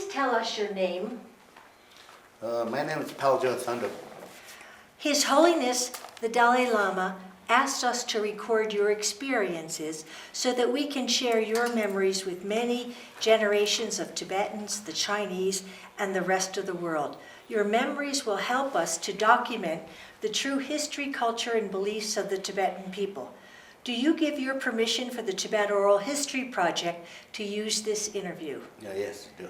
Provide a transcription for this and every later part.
tell us your name? My name is Paljor Thondup. His Holiness, the Dalai Lama, asked us to record your experiences so that we can share your memories with many generations of Tibetans, the Chinese, and the rest of the world. Your memories will help us to document the true history, culture, and beliefs of the Tibetan people. Do you give your permission for the Tibet Oral History Project to use this interview? Yes, I do.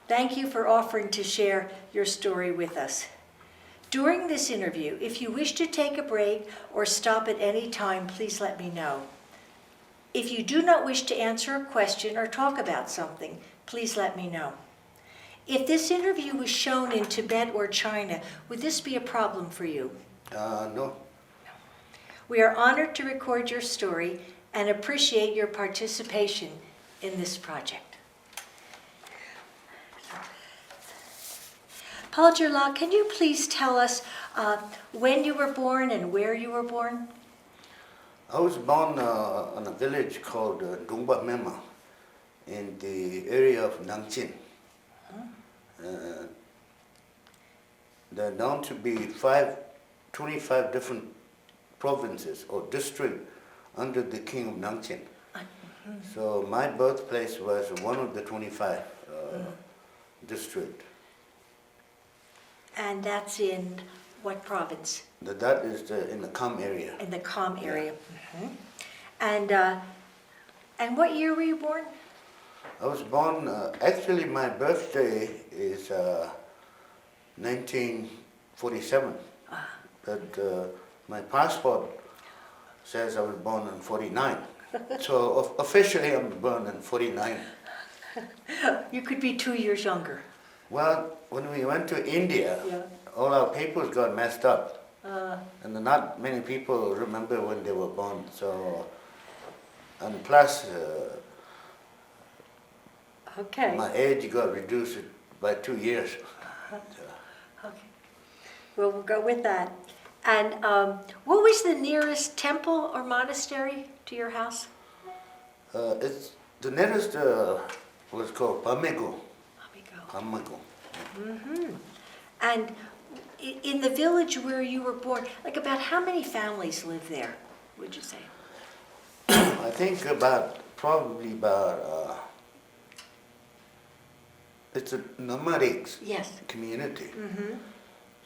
Thank you for offering to share your story with us. During this interview, if you wish to take a break or stop at any time, please let me know. If you do not wish to answer a question or talk about something, please let me know. If this interview was shown in Tibet or China, would this be a problem for you? No. We are honored to record your story and appreciate your participation in this project. Paljor La, can you please tell us when you were born and where you were born? I was born in a village called Dongpa Mayma in the area of Nangchin. There are known to be 25 different provinces or districts under the king of Nangchin. So my birthplace was one of the 25 districts. And that's in what province? That is in the Kham area. In the Kham area. Yeah. And what year were you born? I was born, actually my birthday is 1947, but my passport says I was born in 49. So officially I'm born in 49. You could be 2 years younger. Well, when we went to India, all our papers got messed up. And not many people remember when they were born. So, and plus, my age got reduced by 2 years. Okay. Well, we'll go with that. And what was the nearest temple or monastery to your house? The nearest was called Pamego. And in the village where you were born, like about how many families live there, would you say? I think probably about, it's a nomadic community.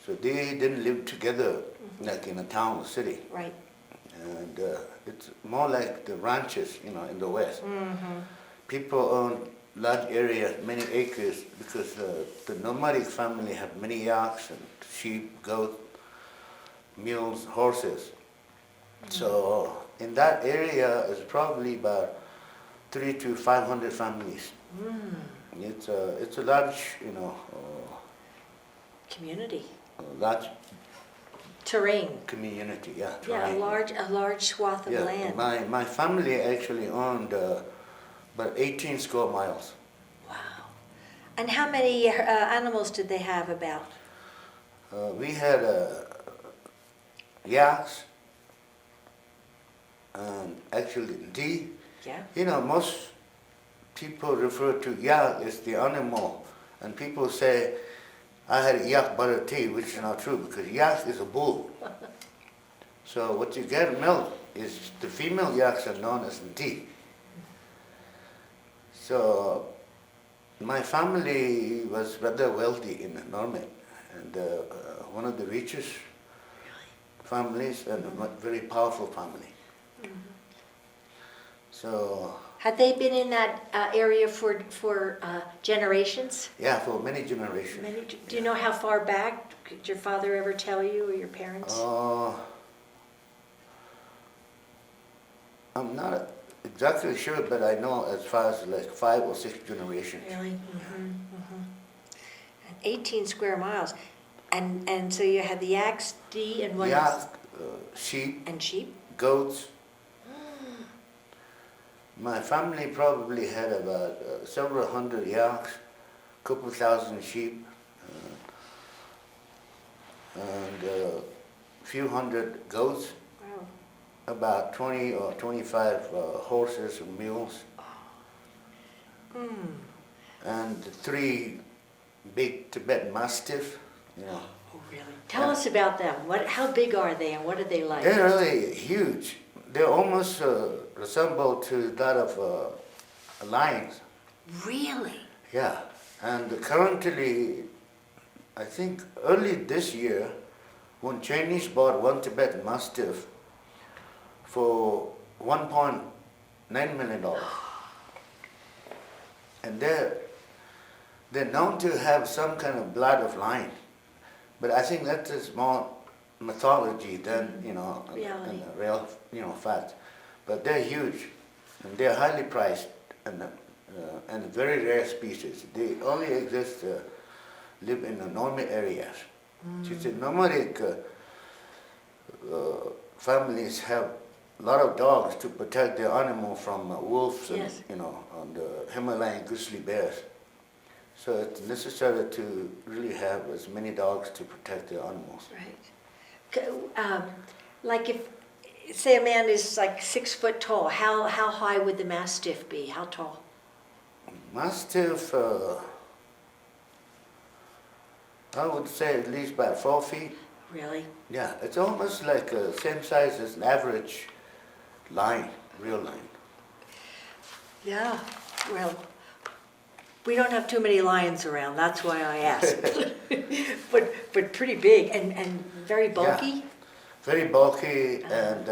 So they didn't live together like in a town or city. Right. And it's more like the ranches, in the West. People own large areas, many acres, because the nomadic family have many yaks and sheep, goats, mules, horses. So in that area is probably about 300 to 500 families. It's a large, community. Large terrain. Community, yeah. Terrain. Yeah, a large swath of land. My family actually owned about 18 square miles. Wow. And how many animals did they have about? We had yaks, and actually deer. Yeah. Most people refer to yak as the animal, and people say, I had yak butter tea, which is not true, because yak is a bull. So what you get milk is the female yaks are known as deer. So my family was rather wealthy in Norman, and one of the richest families and a very powerful family. So. Had they been in that area for generations? Yeah, for many generations. Do you know how far back? Did your father ever tell you, or your parents? I'm not exactly sure, but I know as far as like 5 or 6 generations. Really? And 18 square miles. And so you had the yaks, deer, and what else? Sheep. And sheep? Goats. My family probably had about several hundred yaks, a couple thousand sheep, and a few hundred goats. Wow. About 20 or 25 horses and mules. And 3 big Tibetan Mastiff, you know. Oh, really? Tell us about them. How big are they and what are they like? They're really huge. They almost resemble to that of lions. Really? Yeah, and currently, I think early this year, when Chinese bought one Tibetan Mastiff for $1.9 million. And they're known to have some kind of blood of lion. But I think that is more mythology than, reality. than real, fact. But they're huge, and they're highly priced, and very rare species. They only exist, live in the nomadic areas. She said nomadic families have a lot of dogs to protect their animal from wolves and, Yes. and the Himalayan grizzly bears. So it's necessary to really have as many dogs to protect their animals. Right. Like if, say a man is like 6 foot tall, how high would the Mastiff be? How tall? Mastiff, I would say at least about 4 feet. Really? Yeah, it's almost like same size as an average lion, real lion. Yeah. Well, we don't have too many lions around. That's why I asked. but pretty big and very bulky. Yeah. Very bulky and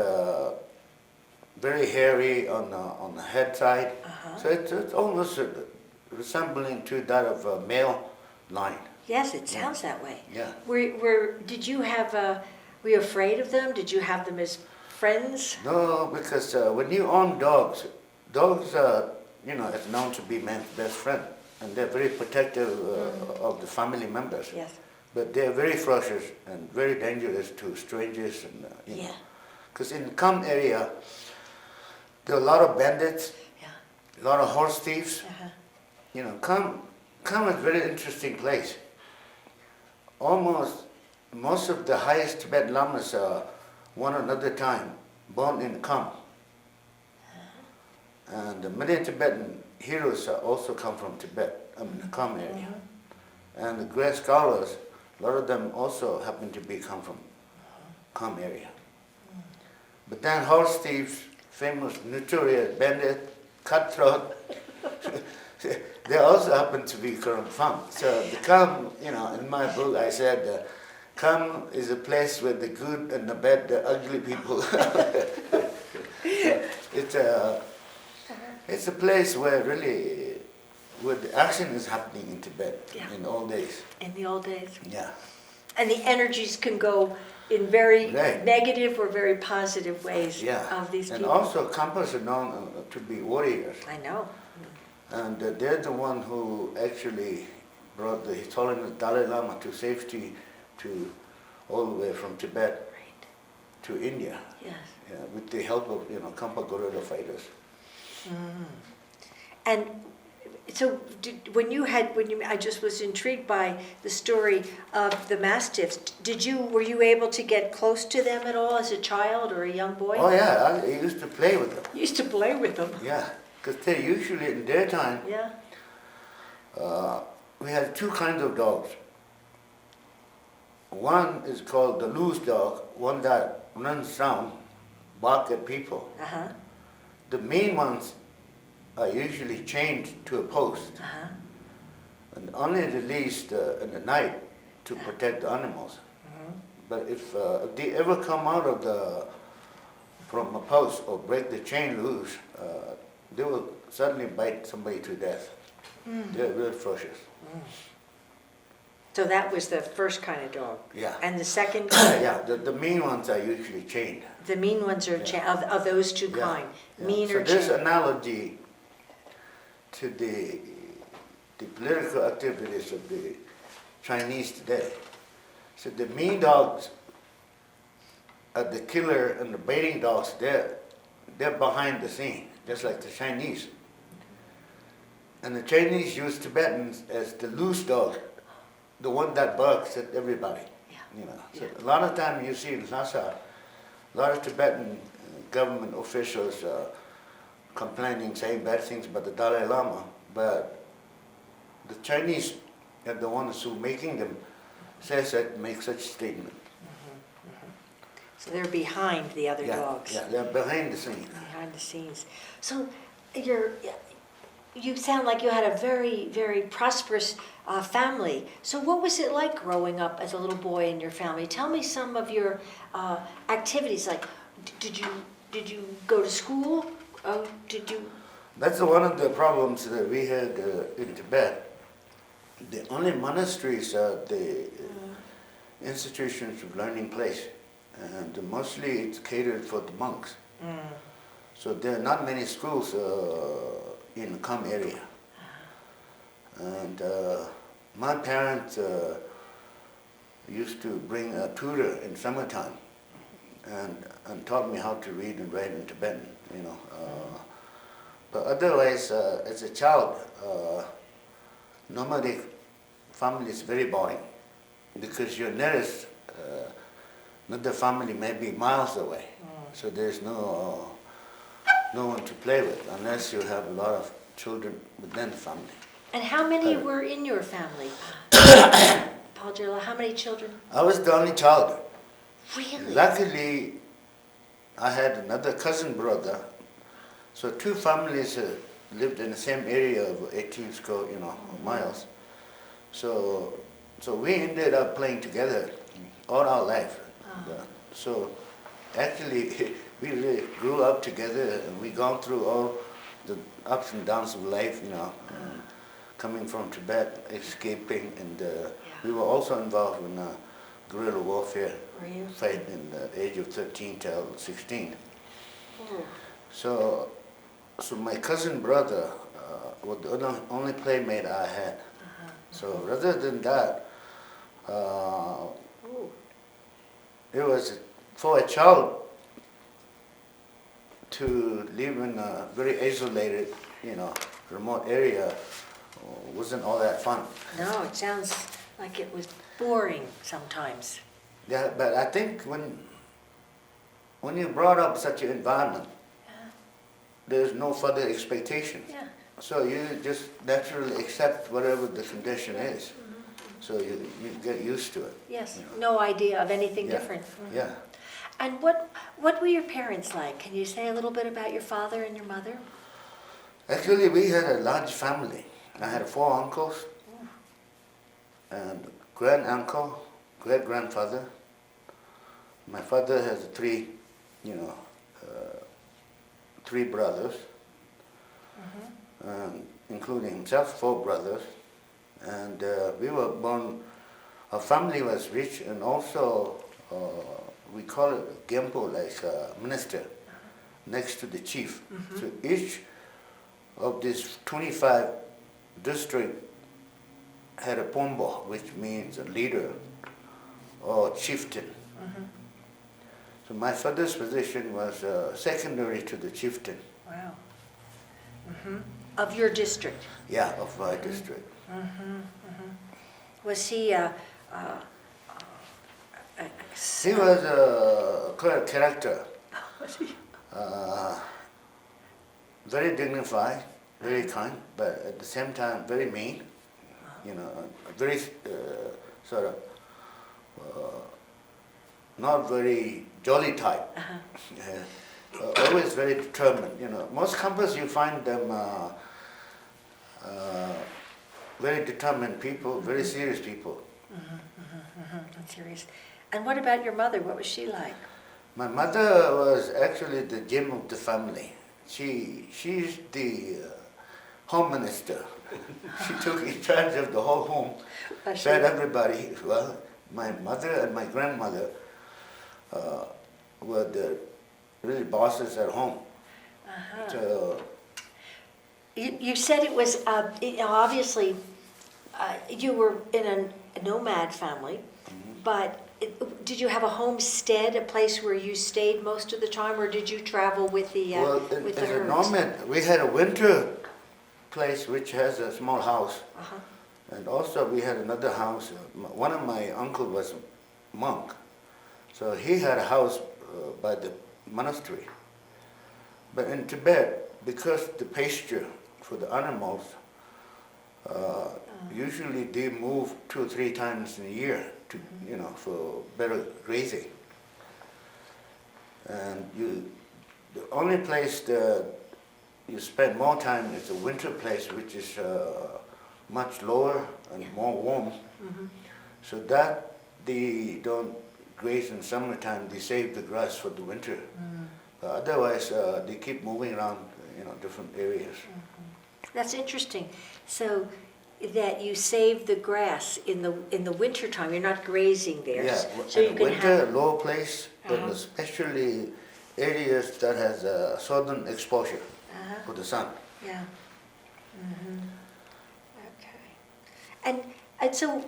very hairy on the head side. So it's almost resembling to that of a male lion. Yes, it sounds that way. Yeah. Did you have? Were you afraid of them? Did you have them as friends? No, because when you own dogs are, it's known to be man's best friend, and they're very protective of the family members. Yes. But they're very ferocious and very dangerous to strangers, and Yeah. Because in the Kham area, there are a lot of bandits, Yeah. a lot of horse thieves. Uh-huh. Kham is a very interesting place. Most of the highest Tibetan Lamas are one another time born in Kham. And many Tibetan heroes also come from Tibet, the Kham area. And the great scholars, a lot of them also happen to come from Kham area. But then horse thieves, famous notorious bandit, cutthroat, they also happen to be from Kham. So the Kham, in my book I said, Kham is a place where the good and the bad, the ugly people. It's a place where the action is happening in Tibet in the old days. In the old days. Yeah. And the energies can go in very Right. negative or very positive ways Yeah. of these And people. also Khampas are known to be warriors. I know. And they're the one who actually brought His Holiness Dalai Lama to safety all the way from Tibet Right. to India. Yes. Yeah, with the help of Khampa guerrilla fighters. And so I just was intrigued by the story of the Mastiffs. Were you able to get close to them at all as a child or a young boy? Oh yeah, I used to play with them. You used to play with them. Yeah, because they usually in daytime, Yeah. we had two kinds of dogs. One is called the loose dog, one that runs around, bark at people. Uh-huh. The main ones are usually chained to a post Uh-huh. and only released in the night to protect the animals. But if they ever come out from a post or break the chain loose, they will suddenly bite somebody to death. They're real ferocious. So that was the first kind of dog. Yeah. And the second, Yeah, the mean ones are usually chained. the mean ones are of those two Yeah, kind. yeah. Mean So or this chained. analogy to the political activities of the Chinese today. So the mean dogs are the killer and the baiting dogs. They're behind the scene, just like the Chinese. And the Chinese use Tibetans as the loose dog, the one that barks at everybody. Yeah. So Yeah. a lot of time you see in Lhasa, a lot of Tibetan government officials complaining, saying bad things about the Dalai Lama, but the Chinese And the ones who making them says that make such statement. So they're behind the other dogs. Yeah, they're behind the scenes. Behind the scenes. So you sound like you had a very, very prosperous family. So what was it like growing up as a little boy in your family? Tell me some of your activities. Like, did you go to school? Did you? That's one of the problems that we had in Tibet. The only monasteries are the institutions of learning place, and mostly it's catered for the monks. So there are not many schools in the Kham area. And my parents used to bring a tutor in summertime and taught me how to read and write in Tibetan, you know. But otherwise, as a child, nomadic family is very boring because your nearest another family may be miles away. So there's no one to play with unless you have a lot of children within the family. And how many were in your family? Paljor, how many children? I was the only child. Really? Luckily, I had another cousin brother. So two families lived in the same area of 18 square, miles. So we ended up playing together all our life. So actually, we really grew up together, and we gone through all the ups and downs of life, coming from Tibet, escaping, and we were also involved in guerrilla warfare, fight in the age of 13 till 16. So my cousin brother was the only playmate I had. So rather than that, it was for a child to live in a very isolated, remote area wasn't all that fun. No, it sounds like it was boring sometimes. Yeah, but I think when you're brought up such an environment, there's no further expectation. Yeah. So you just naturally accept whatever the condition is. So you get used to it. Yes, no idea of anything different. Yeah. And what were your parents like? Can you say a little bit about your father and your mother? Actually, we had a large family. I had 4 uncles and grand-uncle, great-grandfather. My father has 3 brothers, including himself, 4 brothers. And we were born, our family was rich, and also we call it a gempo, like a minister, next to the chief. So each of these 25 districts had a pombo, which means a leader or chieftain. So my father's position was secondary to the chieftain. Wow. Of your district? Yeah, of my district. Was he He was a character. Was he? Very dignified, very kind, but at the same time very mean. Very sort of not very jolly type. Always very determined. Most Khampas you find them very determined people, very serious people. I'm serious. And what about your mother? What was she like? My mother was actually the gem of the family. She's the home minister. She took in charge of the whole home, fed everybody. Well, my mother and my grandmother were the really bosses at home. So, you said it was, obviously, you were in a nomad family, but did you have a homestead, a place where you stayed most of the time, or did you travel with the with the as a herds? nomad, we had a winter place which has a small house. And also we had another house. One of my uncles was a monk. So he had a house by the monastery. But in Tibet, because the pasture for the animals Usually they move 2 or 3 times in a year to, for better grazing. And the only place that you spend more time is the winter place, which is much lower and more warm. So that they don't graze in summertime, they save the grass for the winter. Otherwise, they keep moving around, different areas. That's interesting. So that you save the grass in the winter time. You're not grazing there. Yeah, So you can winter, have low place, and especially areas that has southern exposure for the sun. Yeah. Okay. And so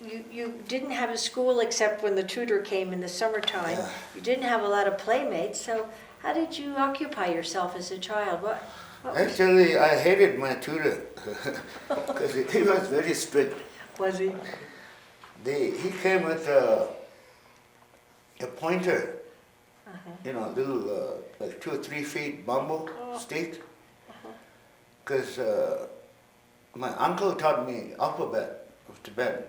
you didn't have a school except when the tutor came in the summertime. Yeah. You didn't have a lot of playmates. So how did you occupy yourself as a child? What was, Actually, I hated my tutor because he was very strict. was he? He came with a pointer, little like 2 or 3 feet bamboo stick. Because my uncle taught me alphabet of Tibetan,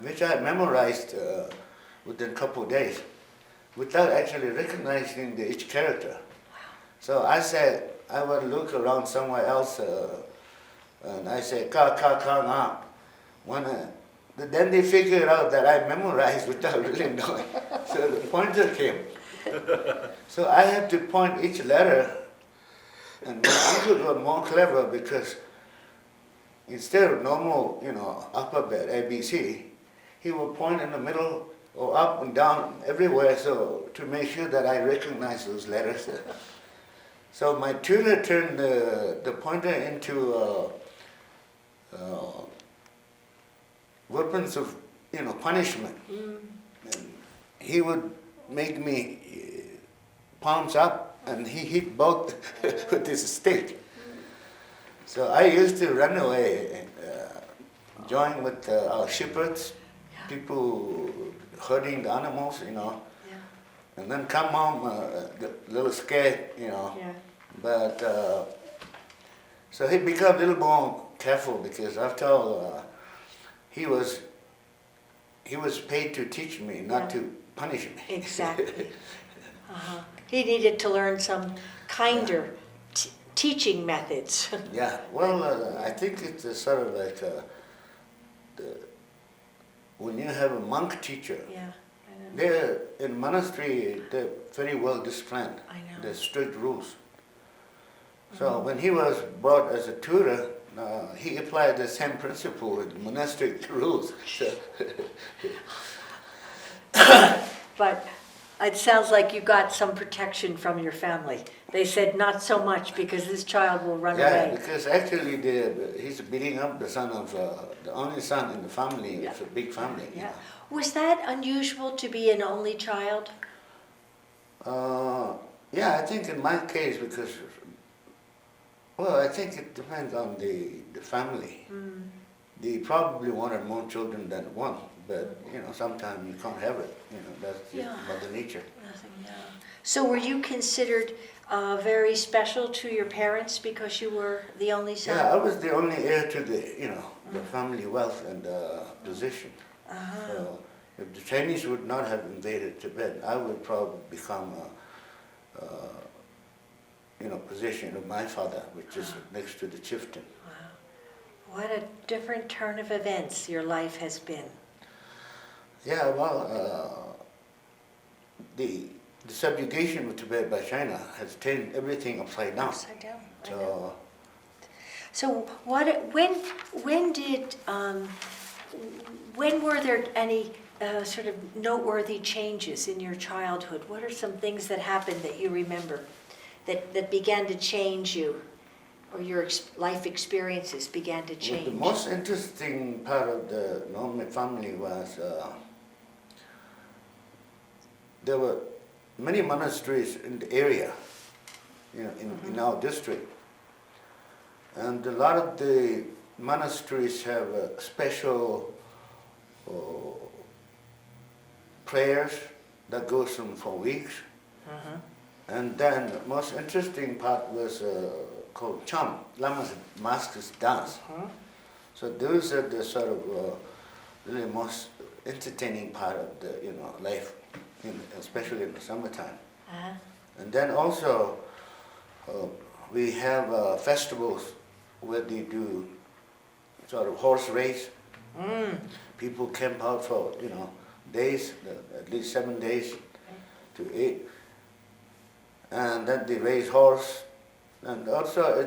which I memorized within a couple of days, without actually recognizing each character. So I said, I would look around somewhere else, and I said, ka, ka, ka, na. Then they figured out that I memorized without really knowing. So the pointer came. So I had to point each letter, and my uncle was more clever because instead of normal, alphabet, ABC, he would point in the middle or up and down everywhere, so to make sure that I recognize those letters. So my tutor turned the pointer into weapons of, punishment. And he would make me palms up, and he hit both with his stick. So I used to run away and join with our shepherds, people herding the animals, and then come home a little scared, But so he became a little more careful because after all, he was paid to teach me, not to punish me. Exactly. He needed to learn some kinder teaching methods. Yeah, well, I think it's sort of like when you have a monk teacher. Yeah, I know. They're in monastery. They're very well disciplined. I know. There's strict rules. So when he was brought as a tutor, he applied the same principle with monastic rules. So But it sounds like you got some protection from your family. They said not so much because this child will run yeah, away. because actually he's beating up the son of the only son in the family. Yeah. It's a big family. Yeah. Was that unusual to be an only child? Yeah, I think in my case because, well, I think it depends on the family. They probably wanted more children than one, but sometimes you can't have it. That's just Mother Nature. Nothing, yeah. So were you considered very special to your parents because you were the only son? Yeah, I was the only heir to the the family wealth and position. So if the Chinese would not have invaded Tibet, I would probably become position of my father, which is next to the chieftain. Wow. What a different turn of events your life has been. Yeah, well, the subjugation of Tibet by China has turned everything upside down. Upside down. I know. So, So when were there any sort of noteworthy changes in your childhood? What are some things that happened that you remember that began to change you, or your life experiences began to change? the most interesting part of the nomadic family was there were many monasteries in the area, in our district. And a lot of the monasteries have special prayers that goes on for weeks. And then the most interesting part was called Cham, Lama's maskless dance. So those are the sort of really most entertaining part of the life, especially in the summertime. Uh-huh. And then also we have festivals where they do sort of horse race. People camp out for days, at least 7 days to 8, and then they race horse. And also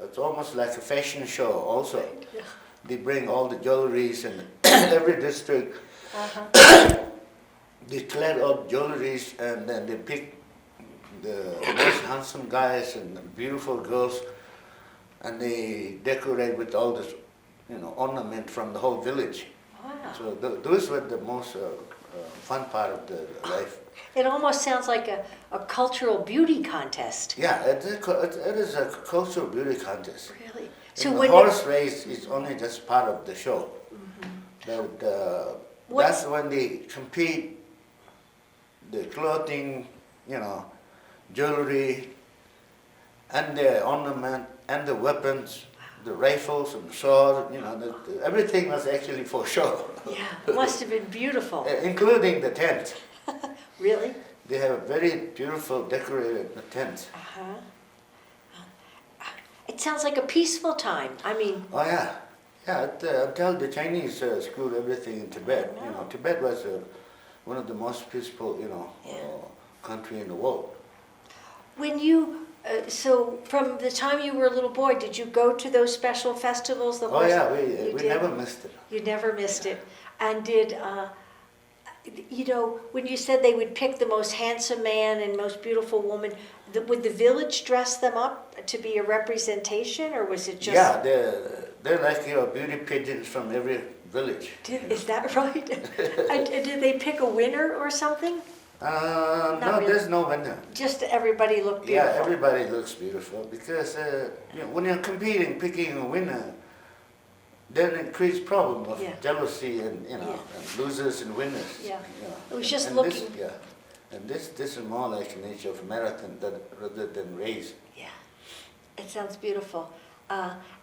it's almost like a fashion show also. Yeah. They bring all the jewelries and every district they collect all the jewelries, and then they pick the most handsome guys and beautiful girls, and they decorate with all this ornament from the whole village. Wow. So those were the most fun part of the life. It almost sounds like a cultural beauty contest. Yeah, it is a cultural beauty contest. Really? So the horse race is only just part of the show. But that's when they compete, the clothing, jewelry, and the ornament, and the weapons, the rifles and swords, everything was actually for show. Yeah, it must have been beautiful. Including the tent. Really? They have a very beautiful decorated tent. Uh-huh. It sounds like a peaceful time. I mean... Oh yeah. Yeah, until the Chinese screwed everything in Tibet. Tibet was one of the most peaceful, country in the world. When you... so from the time you were a little boy, did you go to those special festivals? Oh yeah, we never missed it. You never missed it. And did... when you said they would pick the most handsome man and most beautiful woman, would the village dress them up to be a representation, or was it just... Yeah, they're like beauty pigeons from every village. Is that right? And did they pick a winner or something? No, really. There's no winner. Just everybody looked beautiful. Yeah, everybody looks beautiful because when you're competing, picking a winner, then it creates problem of jealousy and and losers and winners. Yeah, it was just looking. This is more like a nature of marathon rather than race. Yeah, it sounds beautiful.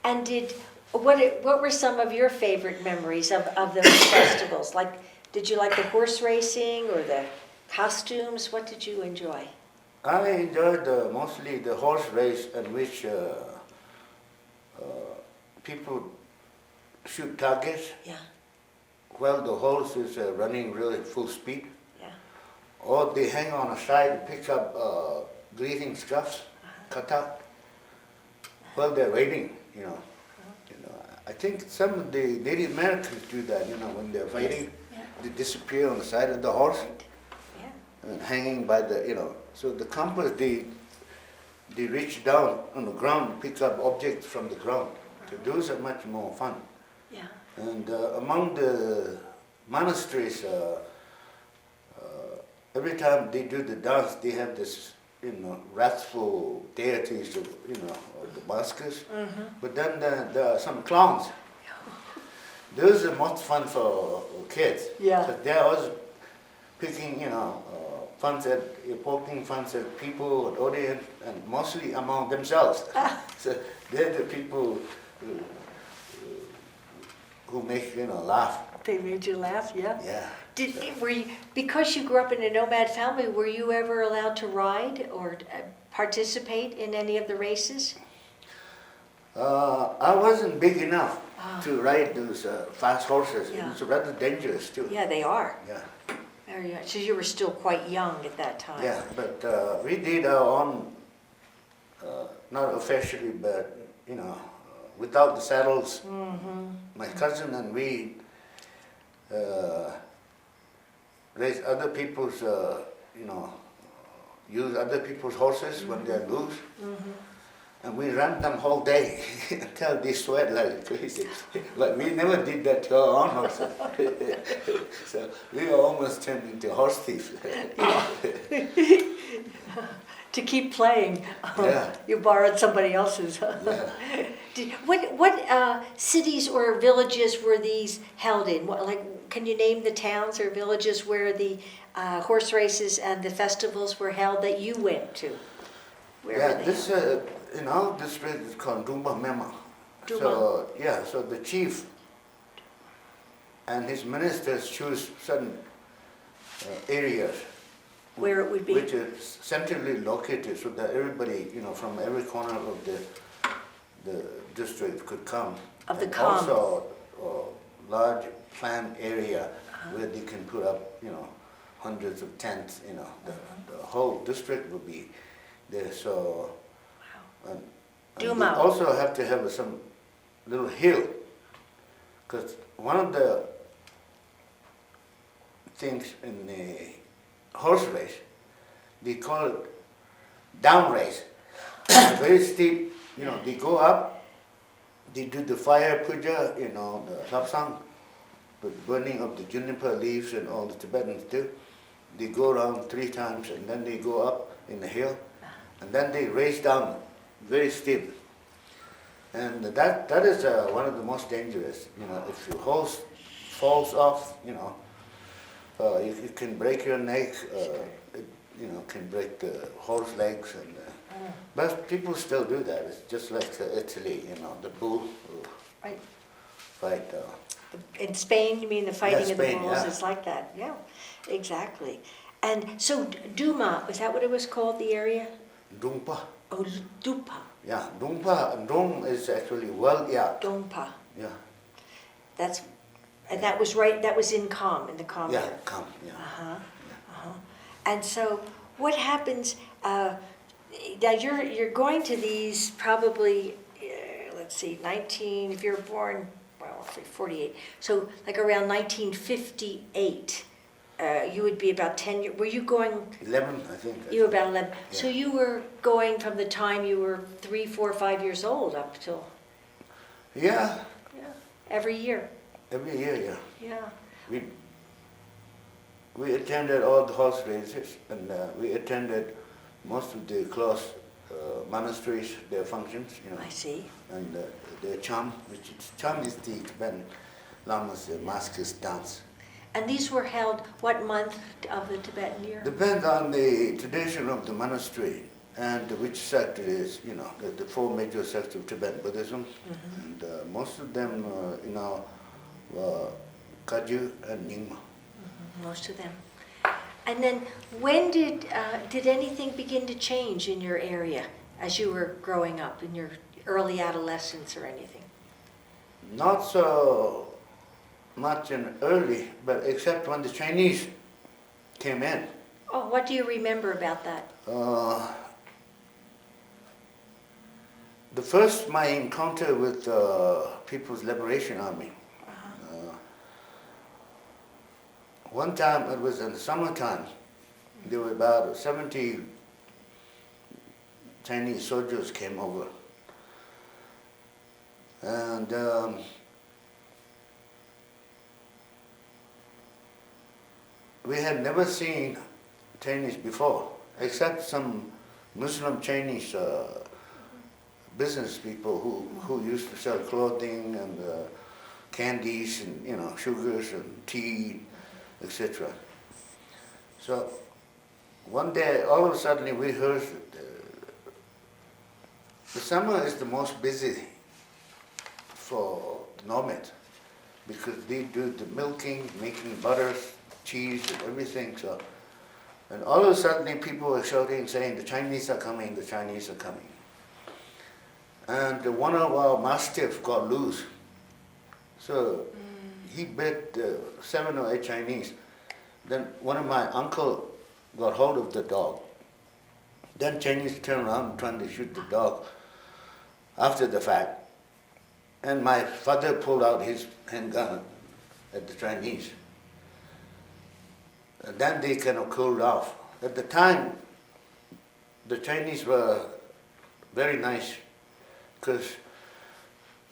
And what were some of your favorite memories of those festivals? Like, did you like the horse racing or the costumes? What did you enjoy? I enjoyed mostly the horse race in which people shoot targets while the horse is running really full speed. Yeah. Or they hang on a side and pick up greeting scarves, cut out, while they're waiting, I think some of the Native Americans do that, when they're fighting, they disappear on the side of the horse. And hanging by the, so the compass, they reach down on the ground and pick up objects from the ground. So those are much more fun. Yeah. And among the monasteries, every time they do the dance, they have this, wrathful deities, of, the maskers. But then there are some clowns. Those are most fun for kids. Yeah. But they're always picking, poking fun at people, at audience, and mostly among themselves. So they're the people who make laugh. They made you laugh, yeah. Yeah. Because you grew up in a nomad family, were you ever allowed to ride or participate in any of the races? I wasn't big enough to ride those fast horses. Yeah. It's rather dangerous too. Yeah, they are. Yeah. Very much. So you were still quite young at that time. Yeah, but we did our own, not officially, but without the saddles. My cousin and we raise other people's, use other people's horses when they're loose. And we ran them whole day until they sweat like crazy. But we never did that to our own horses. So we were almost turned into horse thieves. To keep playing, you borrowed somebody else's. What cities or villages were these held in? Can you name the towns or villages where the horse races and the festivals were held that you went to? This in our district is called Dongpa Mayma. So, yeah, so the chief and his ministers choose certain areas Where it would be? which is centrally located so that everybody, from every corner of the district could come. Of the and Kham. also large planned area where they can put up, hundreds of tents, the whole district would be there, so. And they Duma. also have to have some little hill, because one of the things in the horse race, they call it down race. Very steep, they go up, they do the fire puja, the lapsang, the burning of the juniper leaves and all the Tibetans do. They go around 3 times and then they go up in the hill and then they race down, very steep. And that is one of the most dangerous. If your horse falls off, you can break your neck, it can break the horse legs. But people still do that. It's just like Italy, the bull Right. fight. In Spain, you mean the fighting Yeah, of the Spain, bulls? yeah. It's like that, yeah, exactly. And so Duma, is that what it was called, the area? Dongpa. Oh, Dupa, Yeah, Dongpa. And Dong is actually well, yeah. Dongpa. Yeah. And that was right, that was in Kham, in the Kham Yeah, area. come, yeah. And so what happens, now you're going to these probably, let's see, if you're born, well, let's say 48, so like around 1958, you would be about 10 years, were you going, 11, I think. you were about 11, so Yeah. you were going from the time you were 3, 4, 5 years old up till, Yeah, every year, every year, yeah. yeah. We attended all the horse races, and we attended most of the close monasteries, their functions, I see. and their cham, cham is the Tibetan Lama's maskless dance. And these were held what month of the Tibetan year? Depends on the tradition of the monastery and which sect it is, the 4 major sects of Tibetan Buddhism, and most of them, were Kaju and Nyingma. Most of them. And then when did anything begin to change in your area as you were growing up, in your early adolescence or anything? Not so much in early, but except when the Chinese came in. Oh, what do you remember about that? The first, my encounter with People's Liberation Army. One time, it was in the summertime, there were about 70 Chinese soldiers came over. And we had never seen Chinese before, except some Muslim Chinese business people who used to sell clothing and candies and sugars and tea, etc. So one day, all of a sudden, we heard that the summer is the most busy for the nomads because they do the milking, making butters, cheese, and everything. So, and all of a sudden, people were shouting, saying, "The Chinese are coming! The Chinese are coming!" And one of our mastiffs got loose. So he bit 7 or 8 Chinese. Then one of my uncle got hold of the dog. Then Chinese turned around trying to shoot the dog after the fact. And my father pulled out his handgun at the Chinese. And then they kind of cooled off. At the time, the Chinese were very nice because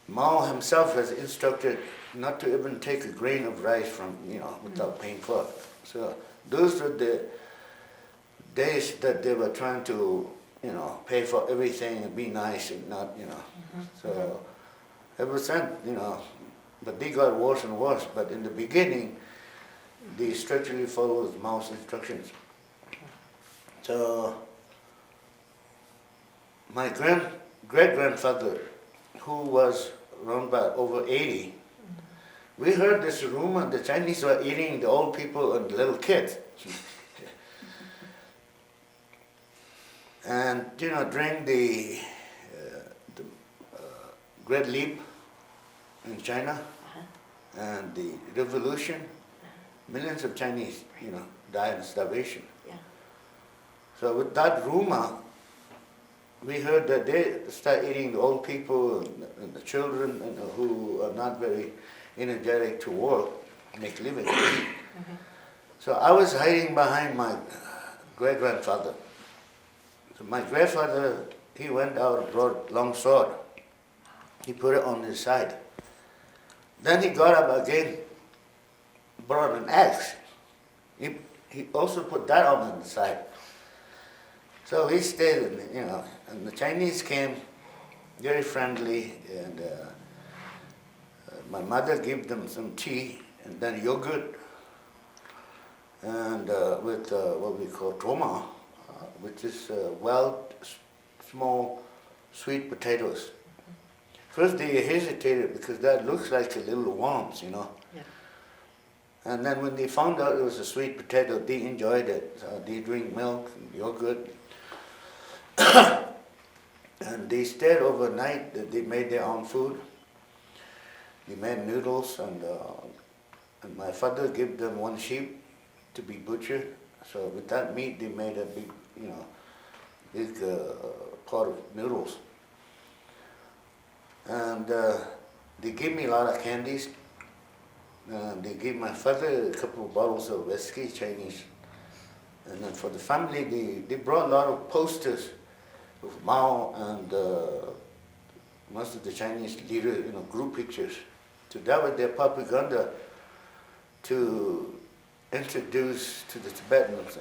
Mao himself has instructed not to even take a grain of rice from, without paying for it. So those were the days that they were trying to, pay for everything and be nice and not, So ever since, but they got worse and worse. But in the beginning, they strictly followed Mao's instructions. So my great-grandfather, who was around about over 80. We heard this rumor the Chinese were eating the old people and the little kids. And during the Great Leap in China and the revolution, millions of Chinese, died of starvation. Yeah. So with that rumor, we heard that they start eating the old people and the children who are not very energetic to work, make living. So I was hiding behind my great-grandfather. So my grandfather, he went out and brought a long sword. He put it on his side. Then he got up again, brought an axe. He also put that on the side. So we stayed, and the Chinese came, very friendly, and my mother gave them some tea, and then yogurt, and with what we call troma, which is wild, small, sweet potatoes. First they hesitated because that looks like a little worms, Yeah. And then when they found out it was a sweet potato, they enjoyed it. So they drink milk and yogurt. And they stayed overnight. They made their own food. They made noodles, and my father gave them one sheep to be butchered. So with that meat, they made a big, big pot of noodles. And they gave me a lot of candies. They gave my father a couple of bottles of whiskey, Chinese. And then for the family, they brought a lot of posters of Mao and most of the Chinese leaders, group pictures. So that was their propaganda to introduce to the Tibetans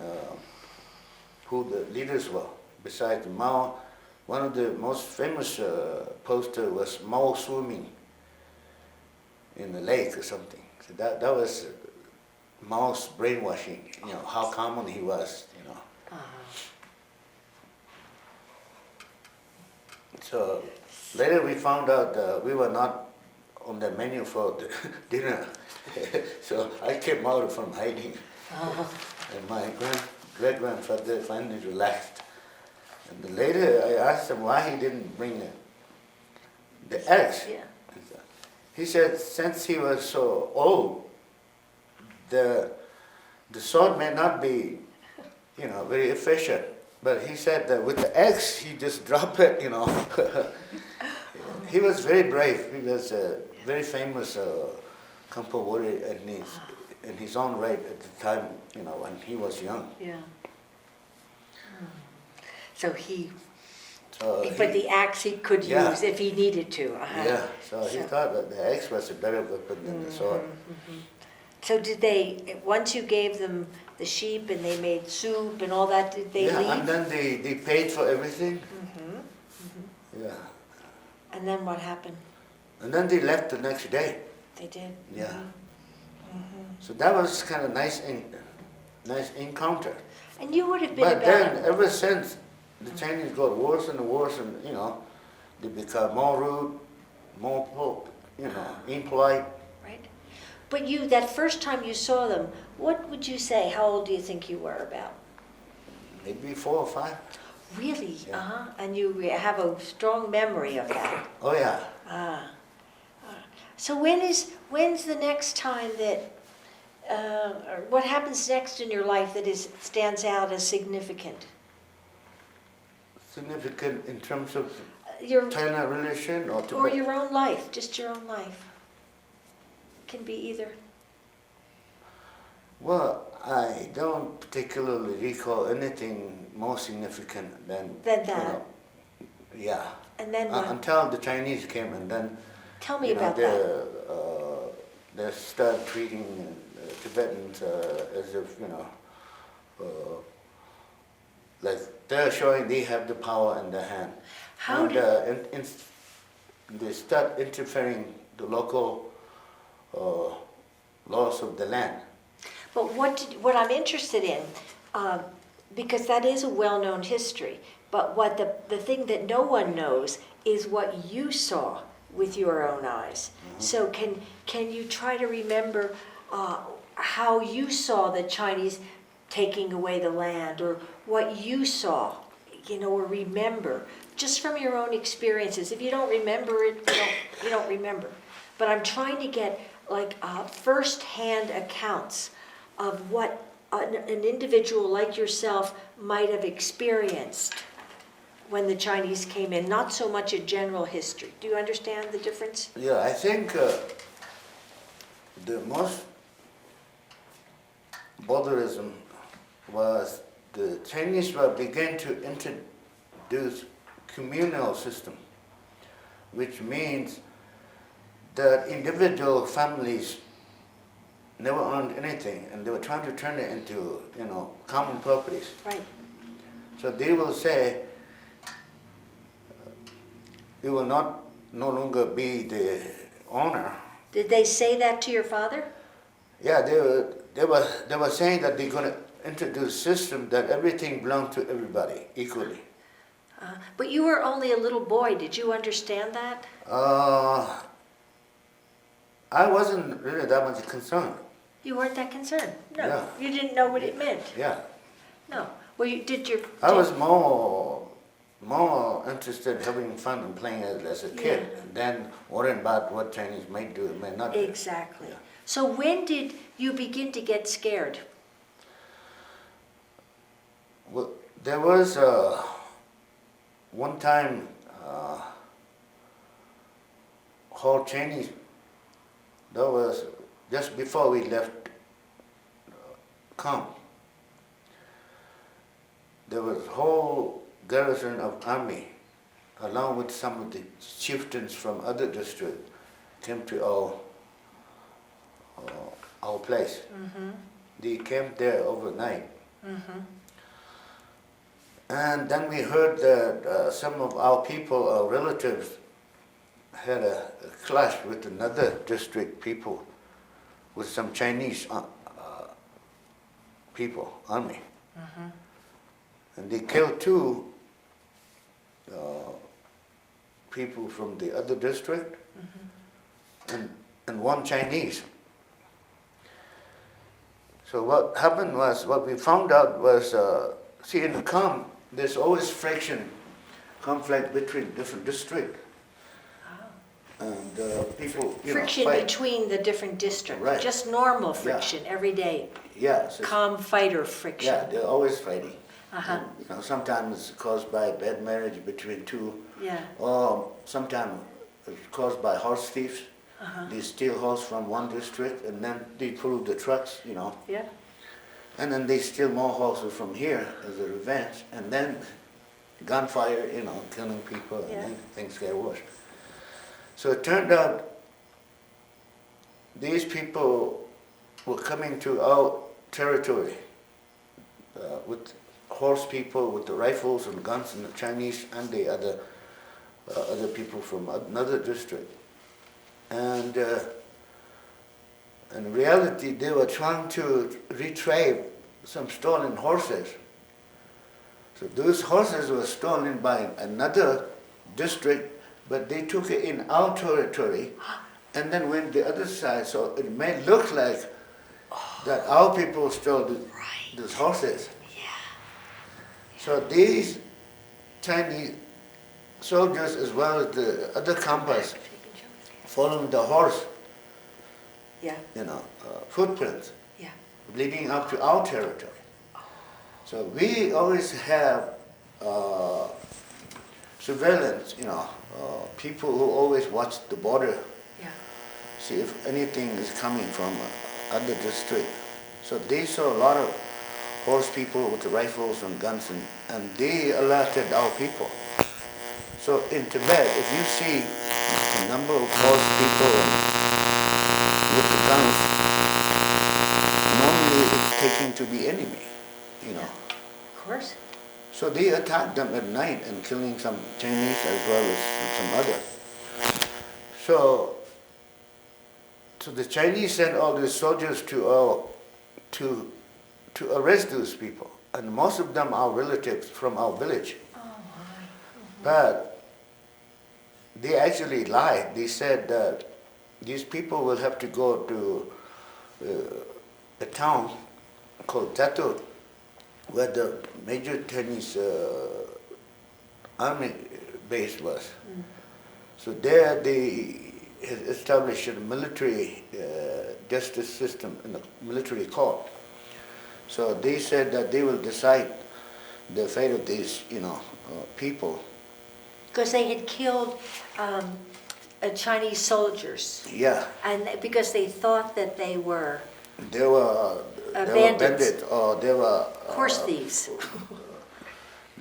who the leaders were. Besides Mao, one of the most famous posters was Mao swimming in the lake or something. So that was Mao's brainwashing, how common he was, So later we found out we were not on the menu for the dinner. So I came out from hiding. And my great-grandfather finally relaxed. And then later I asked him why he didn't bring the axe. Yeah. He said since he was so old, the sword may not be, very efficient. But he said that with the axe, he just dropped it, He was very brave. He was a very famous Khampa warrior in his own right at the time, when he was young. Yeah. So but the axe he could use if he needed to. Yeah, so he thought that the axe was a better weapon than the sword. So did they, once you gave them the sheep and they made soup and all that, did they leave? Yeah, and then they paid for everything. Yeah. And then what happened? And then they left the next day. They did? Yeah. So that was kind of nice encounter. And you would have been But then, ever since, the Chinese got worse and worse, and they become more rude, more, impolite. Right. But that first time you saw them, what would you say? How old do you think you were about? Maybe 4 or 5. Really? Yeah. And you have a strong memory of that. Oh yeah. So when's the next time that, or what happens next in your life that stands out as significant? Significant in terms of Your China relation or Tibet? or your own life, just your own life. Can be either. Well, I don't particularly recall anything more significant than that. Yeah. And then what? Until the Chinese came, and then Tell me about that. They started treating Tibetans as if like they're showing they have the power in their hand. How and they start interfering the local laws of the land. But what I'm interested in, because that is a well-known history, but what the thing that no one knows is what you saw with your own eyes. So can you try to remember how you saw the Chinese taking away the land, or what you saw, or remember, just from your own experiences. If you don't remember it, you don't remember. But I'm trying to get like first-hand accounts of what an individual like yourself might have experienced when the Chinese came in, not so much a general history. Do you understand the difference? Yeah, I think the most botherism was the Chinese were began to introduce communal system, which means that individual families never owned anything, and they were trying to turn it into, common properties. Right. So they will say, you will no longer be the owner. Did they say that to your father? Yeah, they were saying that they're going to introduce a system that everything belongs to everybody equally. But you were only a little boy. Did you understand that? I wasn't really that much concerned. You weren't that concerned? No. Yeah. You didn't know what it meant? Yeah. No. Well, you did your... I was more interested in having fun and playing as a kid than worrying about what Chinese might do and may not do. Exactly. Yeah. So when did you begin to get scared? Well, there was one time whole Chinese, that was just before we left Kham. There was a whole garrison of army, along with some of the chieftains from other districts, came to our place. Mm-hmm. They camped there overnight. Mm-hmm. And then we heard that some of our people, our relatives, had a clash with another district people, with some Chinese people, army. Mm-hmm. And they killed two people from the other district, and one Chinese. So what happened was, what we found out was, see, in the Kham, there's always friction, conflict between different districts. And people, Friction fight. between the different districts. Right. Just normal friction every day. Yeah. So Calm fighter friction. yeah, they're always fighting. Uh-huh. And, sometimes it's caused by bad marriage between two, Yeah. or sometimes it's caused by horse thieves. Uh-huh. They steal horse from one district and then they pull the trucks, Yeah. and then they steal more horses from here as a revenge, and then gunfire, killing people, and Yeah. then things get worse. So it turned out these people were coming to our territory with horse people, with the rifles and guns, and the Chinese and the other people from another district. And in reality, they were trying to retrieve some stolen horses. So those horses were stolen by another district, but they took it in our territory and then went the other side. So it may look like that our people stole those horses. Yeah. So these Chinese soldiers, as well as the other Khampas, following the horse, Yeah. footprints, Yeah. leading up to our territory. So we always have surveillance, people who always watch the border, Yeah. see if anything is coming from other district. So they saw a lot of horse people with the rifles and guns, and they alerted our people. So in Tibet, if you see a number of horse people with the guns, normally it's taken to be enemy, Of course. So they attacked them at night and killing some Chinese as well as some others. So the Chinese sent all these soldiers to arrest those people, and most of them are relatives from our village. Oh my. But they actually lied. They said that these people will have to go to a town called Tatur, where the major Chinese army base was. So there they established a military justice system in the military court. So they said that they will decide the fate of these, people. Because they had killed Chinese soldiers. Yeah, And because they thought that they were they were bandits. or they were horse thieves.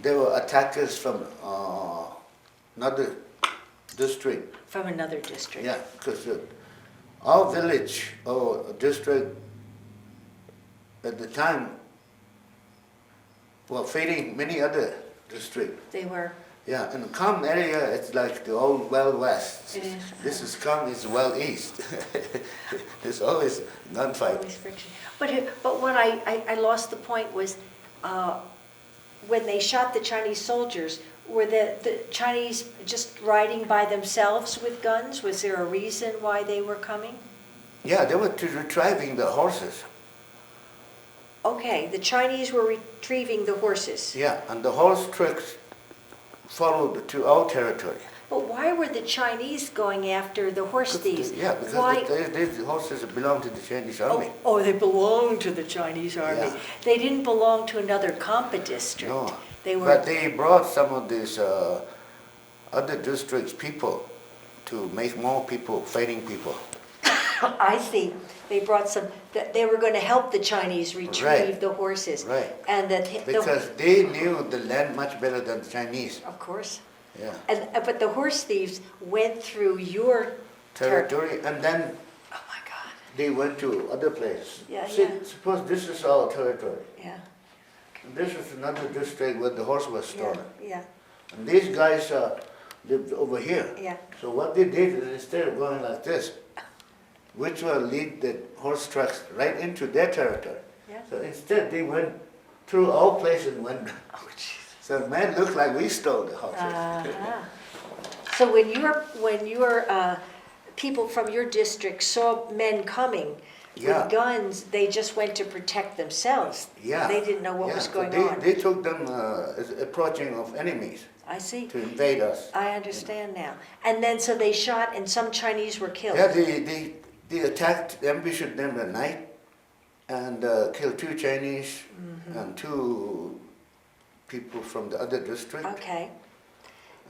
They were attackers from another district. From another district. Yeah, because our village or district at the time were fighting many other districts. They were. Yeah, in the Kham area, it's like the old Wild West. It is. This is Kham, is Wild East. There's always gunfight. Always friction. But what I lost the point was when they shot the Chinese soldiers, were the Chinese just riding by themselves with guns? Was there a reason why they were coming? Yeah, they were retrieving the horses. Okay, the Chinese were retrieving the horses. Yeah, and the horse tracks followed to our territory. But why were the Chinese going after the horse thieves? Yeah, because why? the horses belong to the Chinese army. Oh, they belonged to the Chinese army. Yeah. They didn't belong to another Khampa district. No, They were. but they brought some of these other districts' people to make more people, fighting people. I see. They brought some. They were going to help the Chinese retrieve Right. the horses. Right. And that. Because they knew the land much better than the Chinese. Of course. Yeah. And but the horse thieves went through your Territory, and then Oh my God. they went to other places. Yeah, See, yeah. suppose this is our territory. Yeah. And this is another district where the horse was Yeah. stolen. Yeah. And these guys lived over here. Yeah. So what they did is instead of going like this, which will lead the horse tracks right into their territory. Yeah. So instead they went through our place and went. Oh Jesus. So it made it look like we stole the horses. Uh-huh. So when your people from your district saw men coming Yeah. with guns, they just went to protect themselves. Yeah. They didn't know what Yeah, was so going they, on. They took them as approaching of enemies I see. to invade us. I understand now. And then so they shot and some Chinese were killed. Yeah, they attacked, ambushed them at night and killed 2 Chinese and 2 people from the other district. Okay.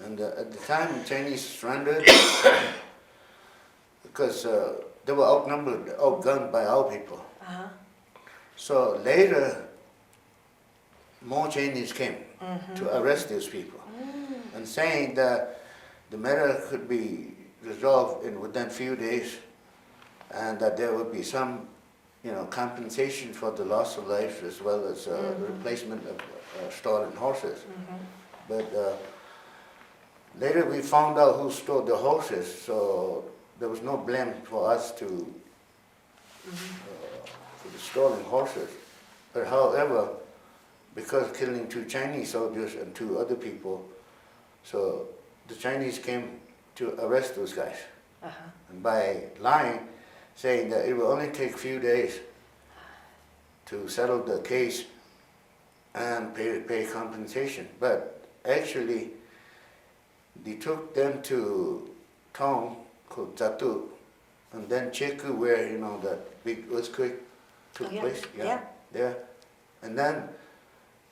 And at the time, Chinese surrendered because they were outnumbered, outgunned by our people. Uh-huh. So later, more Chinese came to arrest these people and saying that the matter could be resolved within few days and that there would be some, compensation for the loss of life as well as replacement of stolen horses. But later we found out who stole the horses, so there was no blame for us for the stolen horses. But however, because killing 2 Chinese soldiers and 2 other people, so the Chinese came to arrest those guys. Uh-huh. And by lying, saying that it will only take a few days to settle the case and pay compensation. But actually, they took them to town called Zatu, and then Cheku, where that big earthquake took Oh, yeah. place. Yeah. There, and then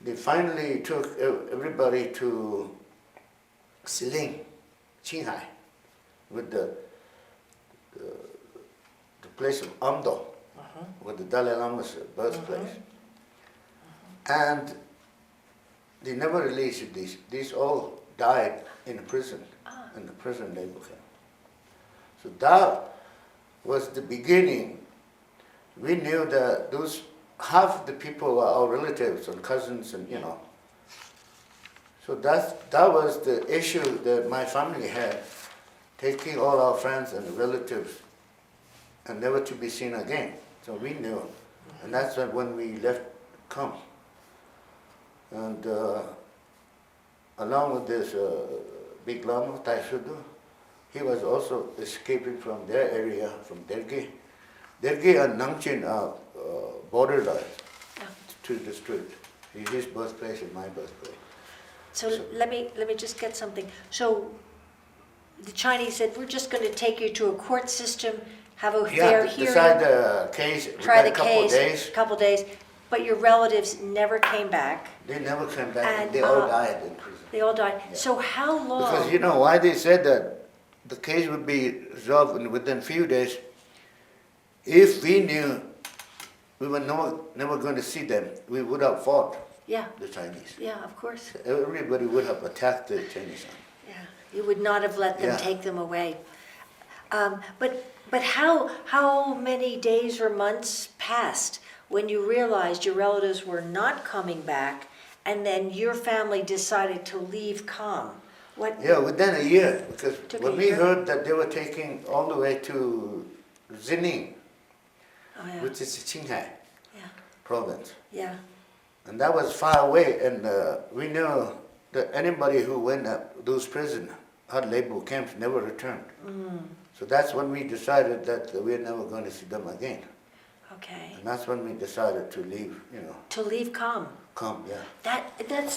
they finally took everybody to Siling, Qinghai, with the place of Amdo, with the Dalai Lama's birthplace. And they never released these. These all died in prison, in the prison labor camp. So that was the beginning. We knew that those half the people were our relatives and cousins, and So that was the issue that my family had, taking all our friends and relatives and never to be seen again. So we knew, and that's when we left Kham. And along with this big Lama, Tai Sudu, he was also escaping from their area, from Derge. Derge and Nangchin are border lines Yeah. to the street. His birthplace and my birthplace. So let me just get something. So the Chinese said, we're just going to take you to a court system, have a fair hearing, decide the case. try the Days. couple days, but your relatives never came back. They never came back. And, And they all died in prison. They all died. Yeah. So how long? Because you know why they said that the case would be resolved within few days. If we knew we were never going to see them, we would have fought Yeah, the Chinese. yeah, of course. Everybody would have attacked the Chinese. Yeah, you would not have let them Yeah. take them away. But how many days or months passed when you realized your relatives were not coming back, and then your family decided to leave Kham? What? Yeah, within a year, because Took when a we year? heard that they were taking all the way to Xining, Oh yeah, which is Qinghai yeah, province, yeah. and that was far away, and we knew that anybody who went up those prison, hard labor camps, never returned. So that's when we decided that we're never going to see them again. Okay. And that's when we decided to leave, To leave Kham. come, yeah. That's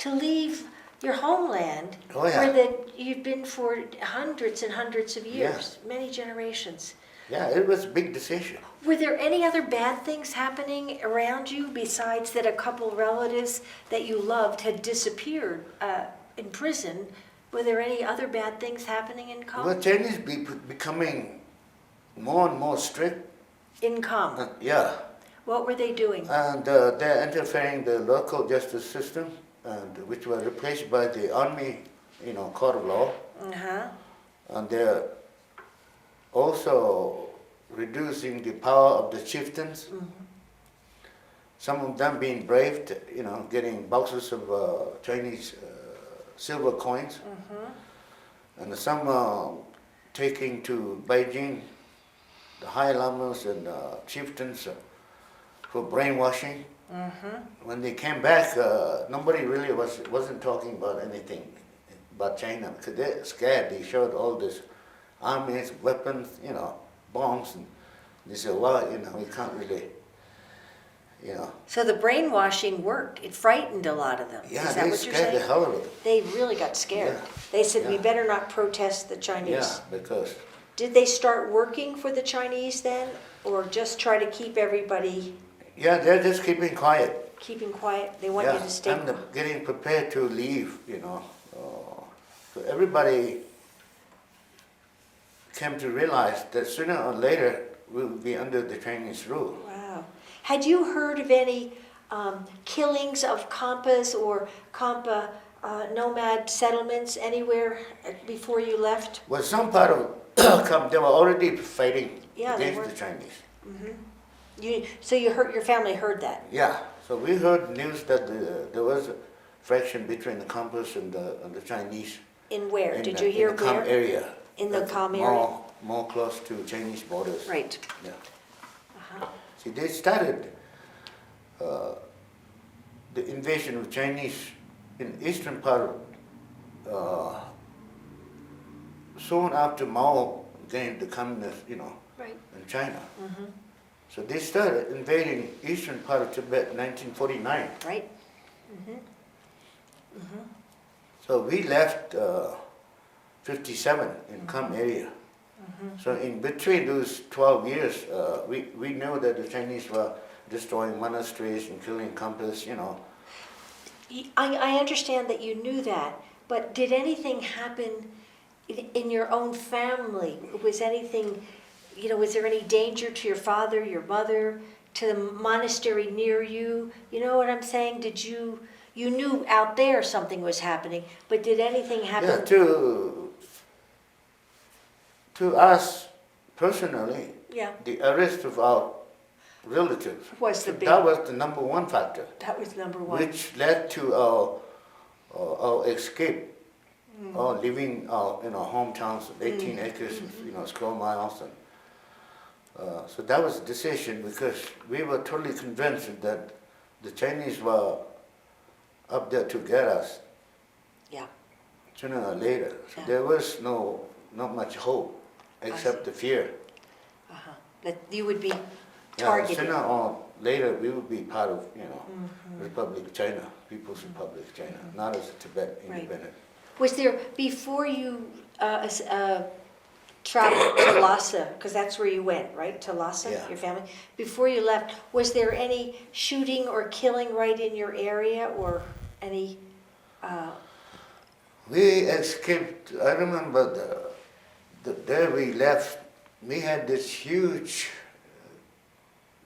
to leave your homeland, Oh, yeah. where you've been for hundreds and hundreds of years, many generations. Yeah, it was a big decision. Were there any other bad things happening around you besides that a couple relatives that you loved had disappeared in prison? Were there any other bad things happening in Kham? Well, Chinese becoming more and more strict. In Kham, Yeah. what were they doing? And they're interfering the local justice system, and which were replaced by the army, court of law. Uh-huh. And they're also reducing the power of the chieftains. Some of them being braved, getting boxes of Chinese silver coins. And some taking to Beijing, the high lamas and chieftains for brainwashing. When they came back, nobody really wasn't talking about anything about China, because they're scared. They showed all this armies, weapons, bombs, and they said, well, we can't really, So the brainwashing worked. It frightened a lot of them. Yeah, Is that they what you're scared the saying? hell out of them. They really got scared. Yeah. They said, we Yeah. better not protest the Chinese. Yeah, because Did they start working for the Chinese then, or just try to keep everybody they're just keeping quiet. keeping quiet? They want you to stay and getting prepared to leave, So everybody came to realize that sooner or later we will be under the Chinese rule. Wow. Had you heard of any killings of Khampas or Khampa nomad settlements anywhere before you left? Well, some part of they were already fighting Yeah, they against were. the Chinese. So your family heard that? Yeah, so we heard news that there was a fraction between the Khampas and the Chinese. In where? In Did the- you hear in the Kham where? area. In the That's Kham area? More close to Chinese borders. Right. Yeah. Uh-huh. See, they started the invasion of Chinese in eastern part soon after Mao gained the communist, Right. in China. So they started invading eastern part of Tibet in 1949. Right. So we left 57 in Kham area. So in between those 12 years, we knew that the Chinese were destroying monasteries and killing Khampas, I understand that you knew that, but did anything happen in your own family? Was anything, was there any danger to your father, your mother, to the monastery near you? You know what I'm saying? You knew out there something was happening, but did anything happen? Yeah, to us personally, Yeah, the arrest of our relatives, was the big, that was the number one factor, that was number one. which led to our escape, or leaving our hometowns of 18 acres, square miles, and so that was a decision, because we were totally convinced that the Chinese were up there to get us. Yeah. Sooner or later. So Yeah. there was no not much hope, except the fear. That you would be Yeah, targeted. sooner or later we would be part of, Republic of China, People's Republic of China, not as a Tibet Right. independent. Was there, before you traveled to Lhasa, because that's where you went, right, to Lhasa, Yeah. your family? Before you left, was there any shooting or killing right in your area, or any, We escaped, I remember the day we left, we had this huge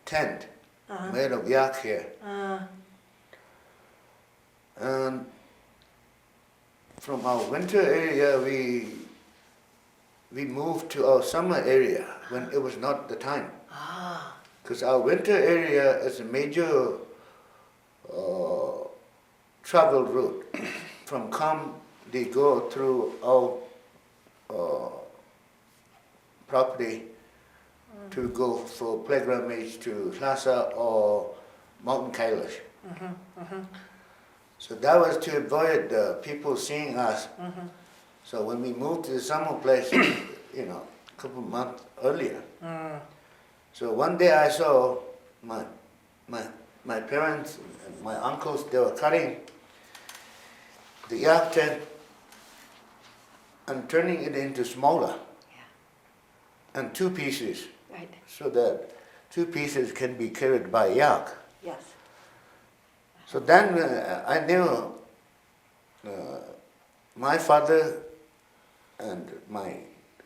tent made of yak hair. And from our winter area, we moved to our summer area when it was not the time. Because our winter area is a major travel route. From Kham, they go through our property to go for pilgrimage to Lhasa or Mountain Kailash. So that was to avoid people seeing us. So when we moved to the summer place, a couple of months earlier. So one day I saw my parents and my uncles, they were cutting the yak tent and turning it into smaller and 2 pieces, right, so that 2 pieces can be carried by yak. yes. So then I knew my father and my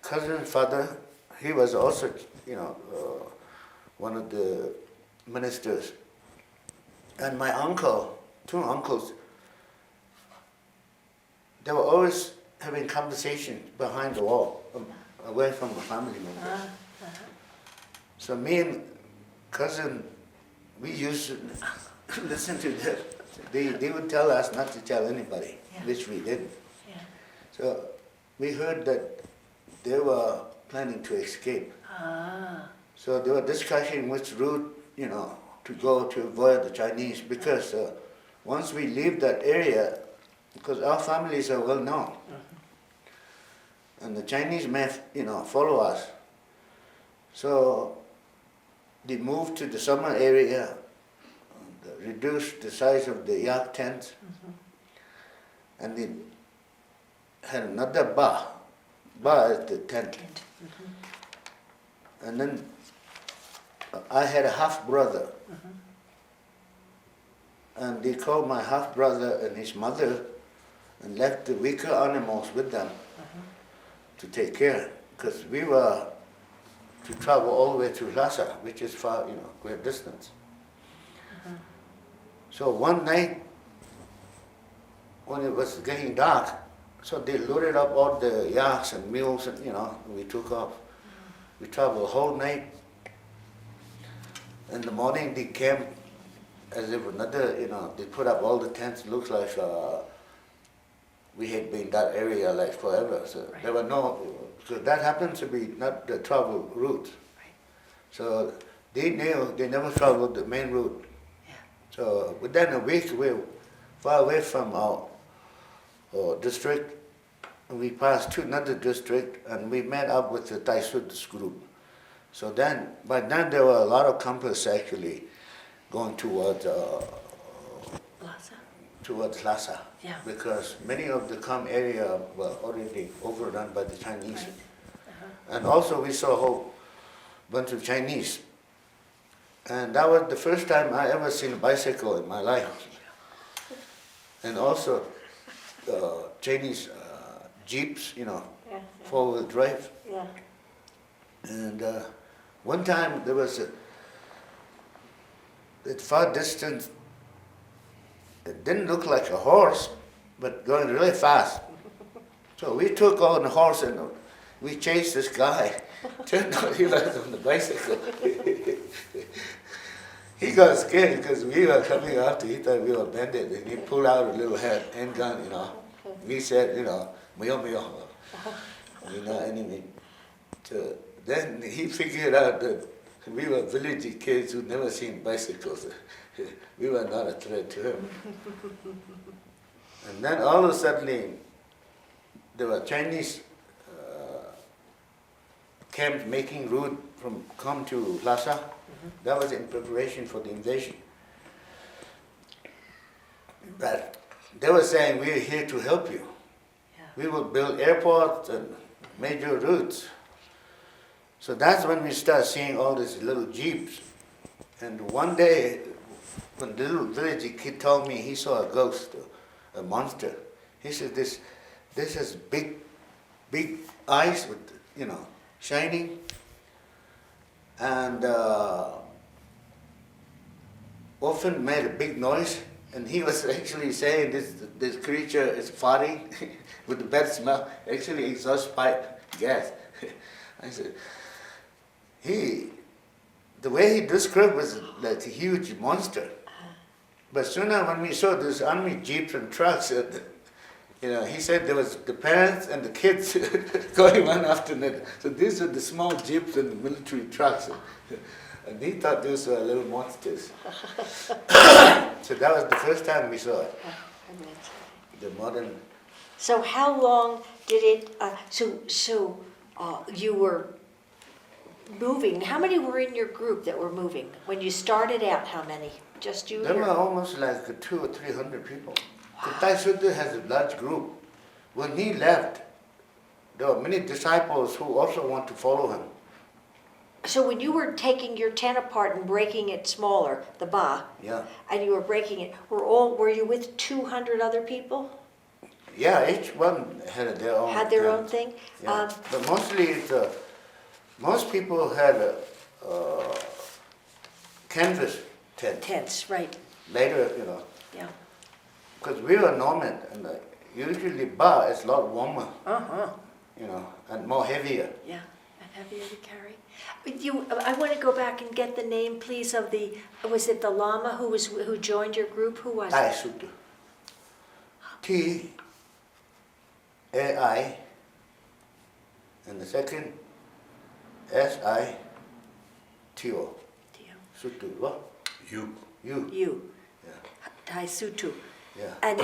cousin's father, he was also, one of the ministers. And my uncle, 2 uncles, they were always having conversations behind the wall, away from the family members. So me and cousin, we used to listen to them. They would tell us not to tell anybody, which we didn't. Yeah. So we heard that they were planning to escape. So they were discussing which route, to go to avoid the Chinese, because once we leave that area, because our families are well known, and the Chinese may, follow us. So they moved to the summer area, reduced the size of the yak tents, and they had another bar as the tent. And then I had a half brother, and they called my half brother and his mother and left the weaker animals with them to take care, because we were to travel all the way to Lhasa, which is far, great distance. So one night, when it was getting dark, so they loaded up all the yaks and mules, and we took off. We traveled the whole night. In the morning, they came as if another, they put up all the tents. It looks like we had been in that area like forever. So there were no, so that happened to be not the travel route. So they knew they never traveled the main route. So within a week, we were far away from our district. We passed to another district, and we met up with the Taisud's group. So then, by then there were a lot of campers actually going towards Lhasa, because many of the Kham area were already overrun by the Chinese. And also we saw a whole bunch of Chinese. And that was the first time I ever seen a bicycle in my life. And also Chinese jeeps, four-wheel drive. And one time there was at far distance, it didn't look like a horse, but going really fast. So we took on the horse and we chased this guy. Turned out he was on the bicycle. He got scared because we were coming after. He thought we were bandits, and he pulled out a little handgun, We said, "Muyo, muyo," enemy. So then he figured out that we were village kids who'd never seen bicycles. We were not a threat to him. And then all of a sudden, there were Chinese camps making route from Kham to Lhasa. That was in preparation for the invasion. But they were saying, we're here to help you. Yeah. We will build airports and major routes. So that's when we start seeing all these little jeeps. And one day, when the little village kid told me he saw a ghost, a monster, he said this is big eyes with, shining. And often made a big noise. And he was actually saying this creature is farting with a bad smell, actually exhaust pipe gas. I said, the way he described was like a huge monster. But sooner when we saw these army jeeps and trucks, he said there was the parents and the kids going one after another. So these are the small jeeps and the military trucks. And he thought those were little monsters. So that was the first time we saw it. The modern. So how long did it? You were moving. How many were in your group that were moving when you started out? How many? Just you? There were almost like 200 or 300 people. The Thai Sutta has a large group. When he left, there were many disciples who also want to follow him. So when you were taking your tent apart and breaking it smaller, the ba, Yeah. and you were breaking it, were you with 200 other people? Yeah, each one had their own. Had their tent. own thing? Yeah. But mostly, most people had a canvas tent. Tents, right. Later, Yeah. because we were nomad, and usually ba is a lot warmer, Uh-huh. and more heavier. Yeah, and heavier to carry. I want to go back and get the name, please, of was it the Lama who joined your group? Who was Thai it? Sutta. T-A-I, and the second S-I-T-O. Sutta, what? You. You. Yeah. Thai Sutu. Yeah. And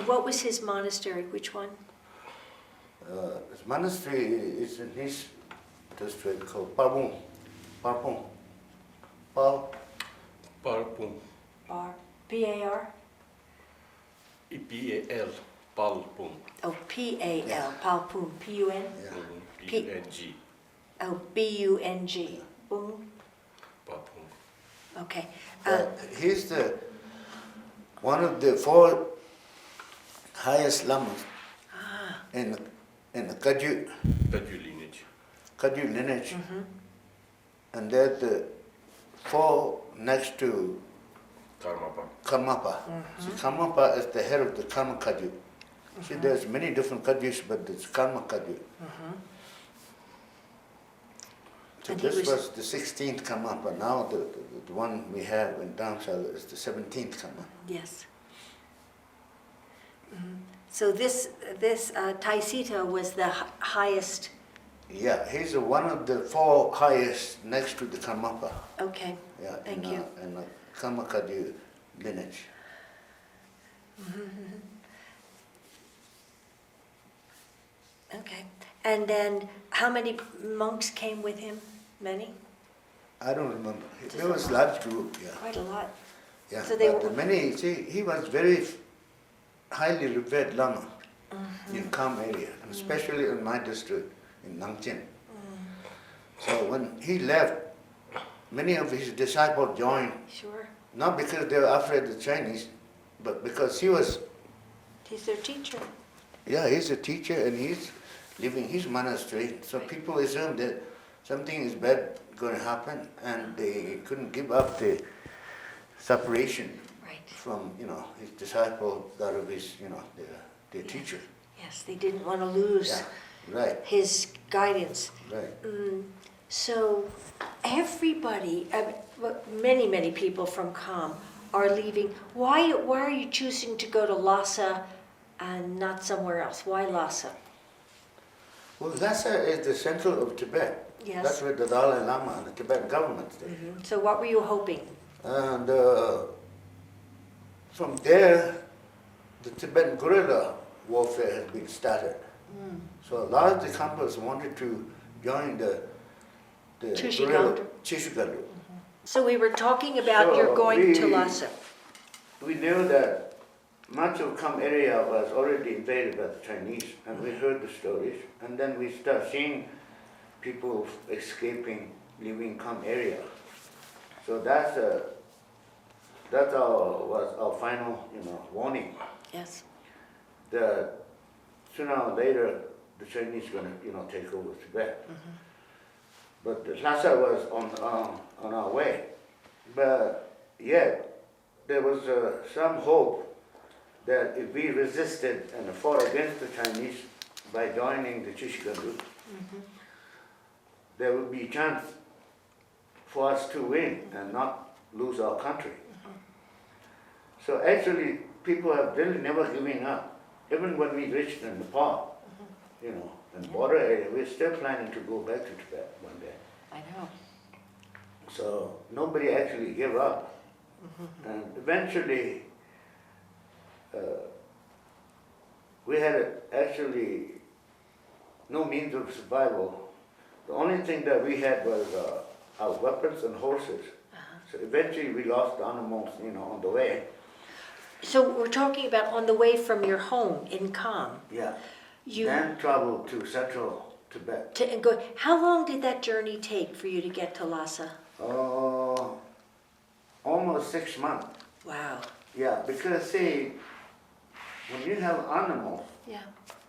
what was his monastery? Which one? His monastery is in his district called Parpung. Parpung. Bar. P-A-R? P-A-L. Palpung. Oh, P-A-L. Palpung. P-U-N? Yeah. P-U-N-G. Oh, B-U-N-G. Boom. Palpung. Okay. He's one of the 4 highest lamas in the Kagyu lineage. And they're the 4 next to Karmapa. See, Karmapa is the head of the Karma Kagyu. See, there's many different Kagyus, but it's Karma Kagyu. So And this was the 16th Karmapa. Now the one we have in Dharamsala is the 17th Karmapa. Yes. So this Thai Sita was the highest. Yeah, he's one of the 4 highest next to the Karmapa. Okay. Yeah, Thank you. In the Karma Kagyu lineage. Okay. And then how many monks came with him? Many? I don't remember. There was a large group, yeah. Quite a lot. Yeah, So they but were- many, see, he was very highly revered Lama in Kham area, and especially in my district, in Nangchen. So when he left, many of his disciples joined, Sure. not because they were afraid of the Chinese, but because he's their teacher. a teacher and he's leaving his monastery. So people assumed that something is bad going to happen, and they couldn't give up the separation Right. from, his disciple, that of his, their teacher. Yes, they didn't want to lose Yeah, right, his guidance. right. So everybody, many people from Kham are leaving. Why are you choosing to go to Lhasa and not somewhere else? Why Lhasa? Well, Lhasa is the central of Tibet. Yes. That's where the Dalai Lama and the Tibetan government stay. So what were you hoping? And from there, the Tibetan guerrilla warfare has been started. So a lot of the Khampas wanted to join the the Chishigandu. gorilla, Chishigandu. So we were talking about you're So going to we- Lhasa. We knew that much of Kham area was already invaded by the Chinese, and we heard the stories, and then we start seeing people escaping, leaving Kham area. So that was our final, warning. Yes. That sooner or later the Chinese gonna, take over Tibet. But the Lhasa was on our way. But yet there was some hope that if we resisted and fought against the Chinese by joining the Chishigandu, there would be a chance for us to win and not lose our country. So actually, people have really never given up. Even when we reached in Nepal, in border area, we're still planning to go back to Tibet one day. I know. So nobody actually gave up. And eventually, we had actually no means of survival. The only thing that we had was our weapons and horses. So eventually we lost the animals, on the way. So we're talking about on the way from your home in Kham. Yeah. You Then traveled to central Tibet. and go. How long did that journey take for you to get to Lhasa? Almost 6 months. Wow. Yeah, because see, when you have animals, Yeah.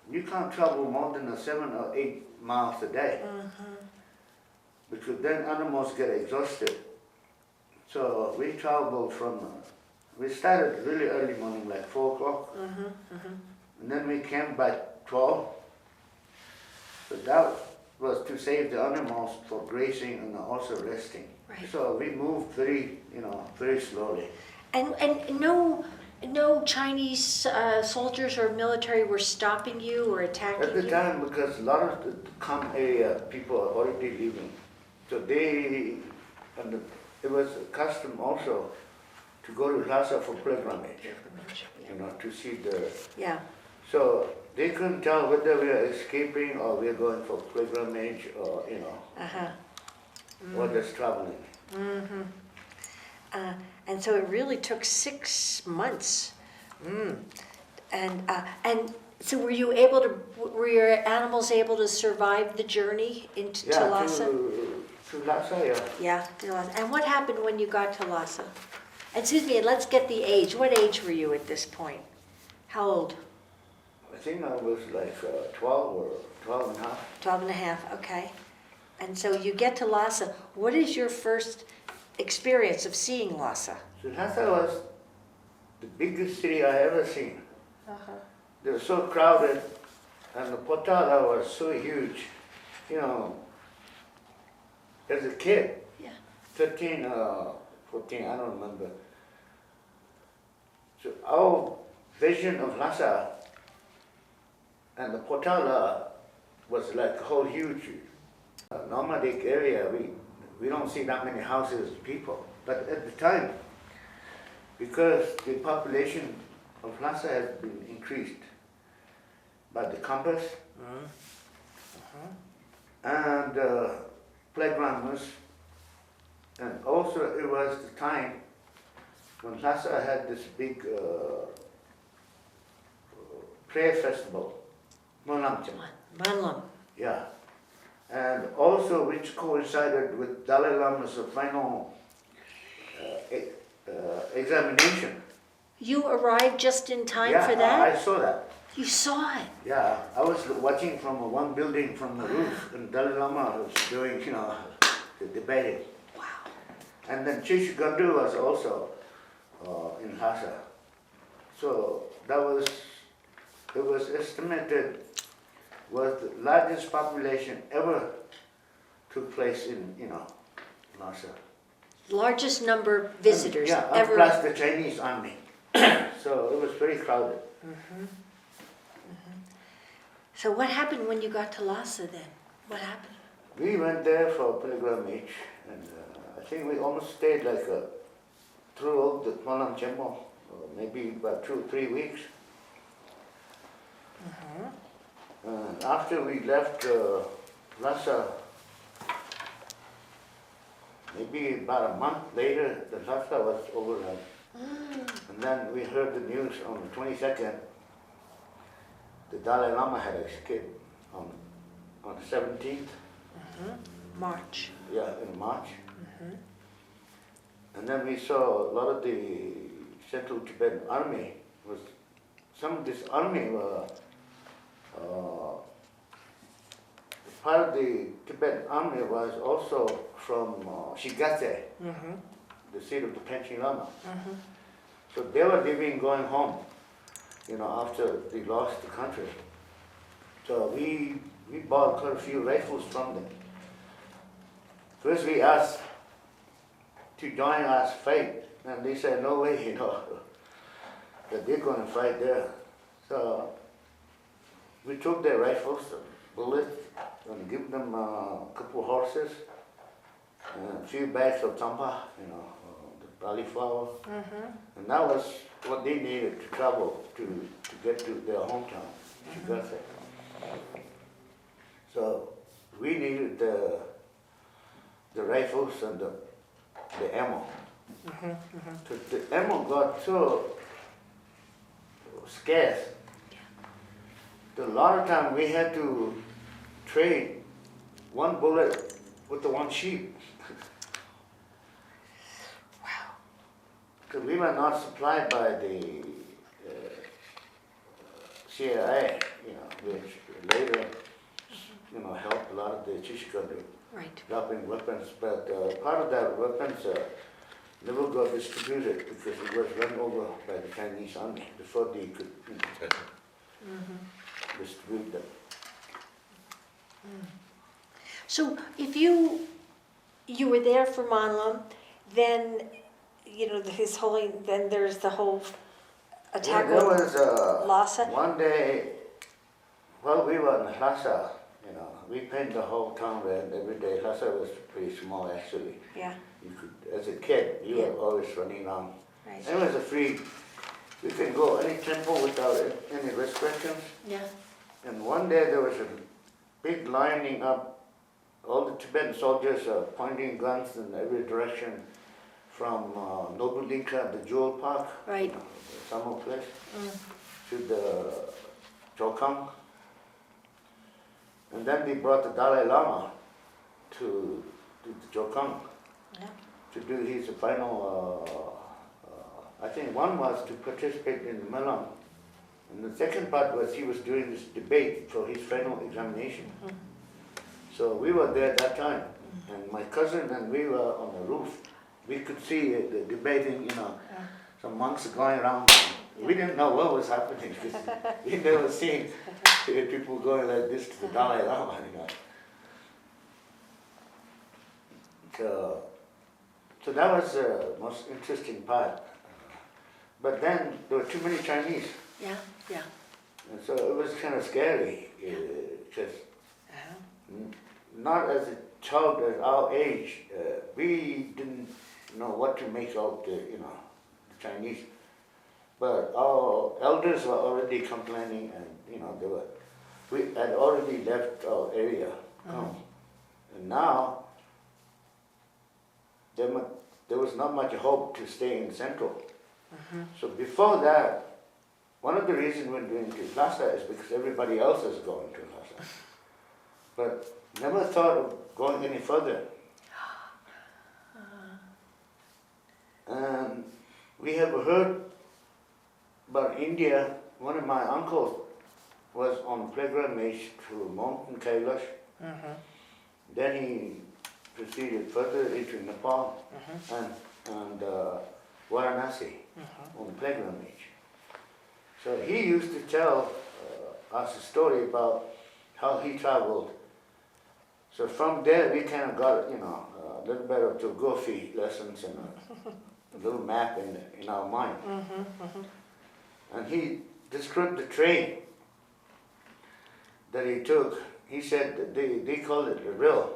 you can't travel more than 7 or 8 miles a day. Because then animals get exhausted. So we traveled we started really early morning, like 4 o'clock. And then we camped by 12. So that was to save the animals for grazing and also resting. Right. So we moved very slowly. And no Chinese soldiers or military were stopping you or attacking At the you? time, because a lot of the Kham area people are already leaving, so it was a custom also to go to Lhasa for pilgrimage, to see the. Yeah. So they couldn't tell whether we are escaping or we are going for pilgrimage or or just traveling. And so it really took 6 months. And so were your animals able to survive the journey into to Lhasa? To Lhasa, yeah. Yeah, to Lhasa. And what happened when you got to Lhasa? Excuse me, and let's get the age. What age were you at this point? How old? I think I was like 12 or 12 and a half. 12 and a half, okay. And so you get to Lhasa. What is your first experience of seeing Lhasa? So Lhasa was the biggest city I ever seen. They were so crowded, and the potala was so huge. As a kid, Yeah. 13, 14, I don't remember. So our vision of Lhasa and the potala was like a whole huge nomadic area. We don't see that many houses, people. But at the time, because the population of Lhasa has been increased by the compass and pilgrims, and also it was the time when Lhasa had this big prayer festival, Monlam. Monlam. Yeah, and also which coincided with Dalai Lama's final examination. You arrived just in time Yeah, for that? I saw that. You saw it? Yeah, I was watching from one building from the roof, and Dalai Lama was doing, the debating. Wow. And then Chishigandu was also in Lhasa. So it was estimated was the largest population ever took place in, Lhasa. Largest number of visitors Yeah, ever. plus the Chinese army. So it was very crowded. So what happened when you got to Lhasa then? What happened? We went there for pilgrimage, and I think we almost stayed like throughout the Monlam Chemo, maybe about 2 or 3 weeks. After we left Lhasa, maybe about a month later, the Lhasa was overrun. And then we heard the news on the 22nd, the Dalai Lama had escaped on the 17th. March. Yeah, in March. And then we saw a lot of the Central Tibetan Army was, some of this army were, part of the Tibetan Army was also from Shigatse, the seat of the Panchen Lama. So they were leaving, going home, after they lost the country. So we bought quite a few rifles from them. First we asked to join us fight, and they said no way, that they're going to fight there. So we took their rifles, bullets, and give them a couple of horses, and a few bags of tampa, the cauliflower, and that was what they needed to travel to get to their hometown, Shigatse. So we needed the rifles and the ammo. So the ammo got so scarce. A lot of time we had to trade one bullet with the one sheep. Wow. Because we were not supplied by the CIA, which later, helped a lot of the Chishikadu. Right. Dropping weapons, but part of that weapons never got distributed because it was run over by the Chinese army before they could distribute them. So if you were there for Monlam, then then there's the whole attack There on was Lhasa. one day while we were in Lhasa, we painted the whole town red every day. Lhasa was pretty small actually. Yeah. You could, as a kid, you were always running around. Right. It was a free. We can go any temple without any restrictions. Yeah. And one day there was a big lining up, all the Tibetan soldiers pointing guns in every direction from Nobulinka, the jewel park, right. The summer place, to the Chokang. And then they brought the Dalai Lama to the Chokang to do his final, I think one was to participate in the Monlam. And the second part was he was doing this debate for his final examination. So we were there at that time, and my cousin and we were on the roof. We could see the debating, some monks going around. We didn't know what was happening because we never seen people going like this to the Dalai Lama. So that was the most interesting part. But then there were too many Chinese. Yeah, yeah. And so it was kind of scary, because not as a child at our age, we didn't know what to make of the Chinese. But our elders were already complaining, and we had already left our area, and now there was not much hope to stay in Central. So before that, one of the reasons we're going to Lhasa is because everybody else is going to Lhasa. But never thought of going any further. And we have heard about India. One of my uncles was on pilgrimage to Mountain Kailash. Then he proceeded further into Nepal and Varanasi on pilgrimage. So he used to tell us a story about how he traveled. So from there we kind of got a little bit of geography lessons and a little map in our mind. And he described the train that he took. He said that they call it a rill,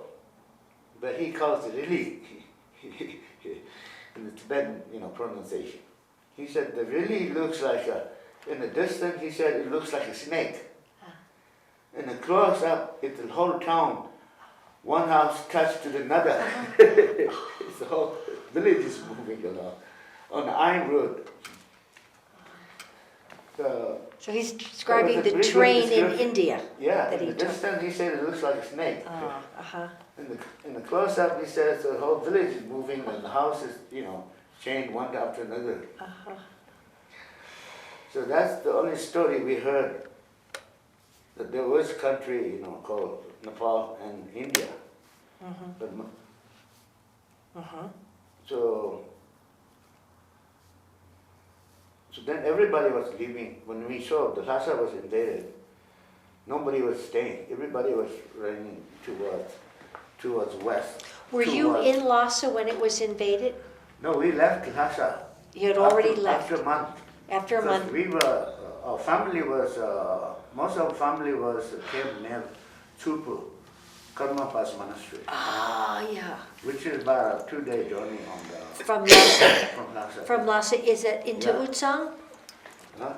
but he calls it really in the Tibetan pronunciation. He said the really looks like in the distance, he said it looks like a snake. In the close up, it's the whole town one house touched to another. The whole village is moving along on the iron road. So he's describing That was a the pretty good train in description. India. Yeah, that in he the took. distance he said it looks like a snake. Uh-huh. In the close-up he says the whole village is moving and the house is, chained one after another. Uh-huh. So that's the only story we heard, that there was a country, called Nepal and India. Mm-hmm. But, Uh-huh. so then everybody was leaving. When we saw the Lhasa was invaded, nobody was staying. Everybody was running towards west. Were you towards- in Lhasa when it was invaded? No, we left Lhasa. You had already after, left After a month. after a Because month. we were, our family was, most of our family was came near Tupu, Karmapas Monastery, Ah, yeah. which is about a 2-day journey on the, From Lhasa. from Lhasa. From Lhasa, is it into Yeah. Utsang? Huh?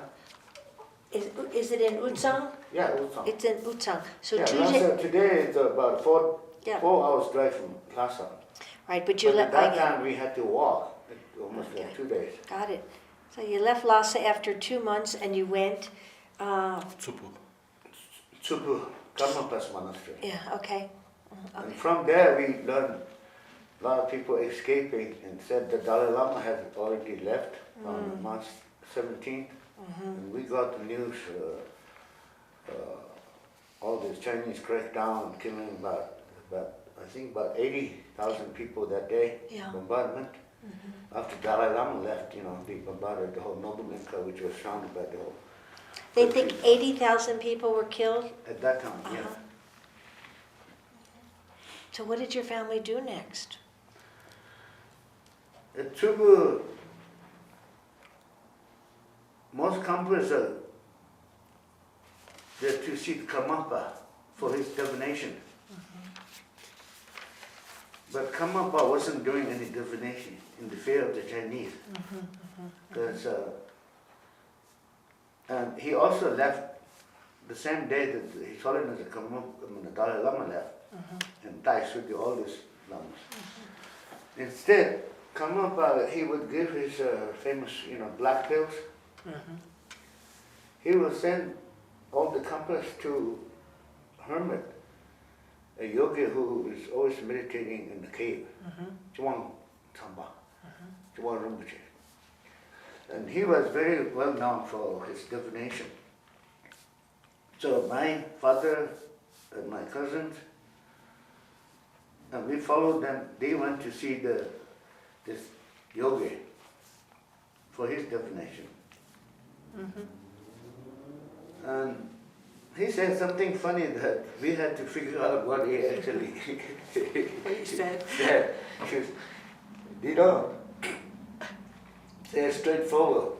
Is it in Utsang? Yeah, Ulsan. It's in Utsang. So Yeah, 2 Lhasa days. today is about 4 Yeah. hours drive from Lhasa. Right, but you But left. at that time we had to walk, almost Okay. like 2 days. Got it. So you left Lhasa after 2 months and you went. Tsupu. Tupu, Karmapas Monastery. Yeah. Okay. And from there we learned a lot of people escaping and said the Dalai Lama had already left on March 17th. And we got the news, all this Chinese crackdown, killing about I think about 80,000 people that day, Yeah. bombardment. After Dalai Lama left, they bombarded the whole Noble Inca, which was surrounded by the whole. They think 80,000 people were killed. At that time, yeah. Uh-huh. So what did your family do next? At Tubu, most campers are there to see Karmapa for his divination. But Karmapa wasn't doing any divination in the fear of the Chinese. Because, and he also left the same day that His Holiness the Dalai Lama left, and died with all these lamas. Instead, Karmapa, he would give his famous, black pills. He would send all the campers to hermit, a yogi who is always meditating in the cave, Chuang Tsamba, Chuang Rinpoche. And he was very well known for his divination. So my father and my cousins, and we followed them. They went to see this yogi for his divination. And he said something funny that we had to figure out what he actually What he said. said. Because they don't. They're straightforward.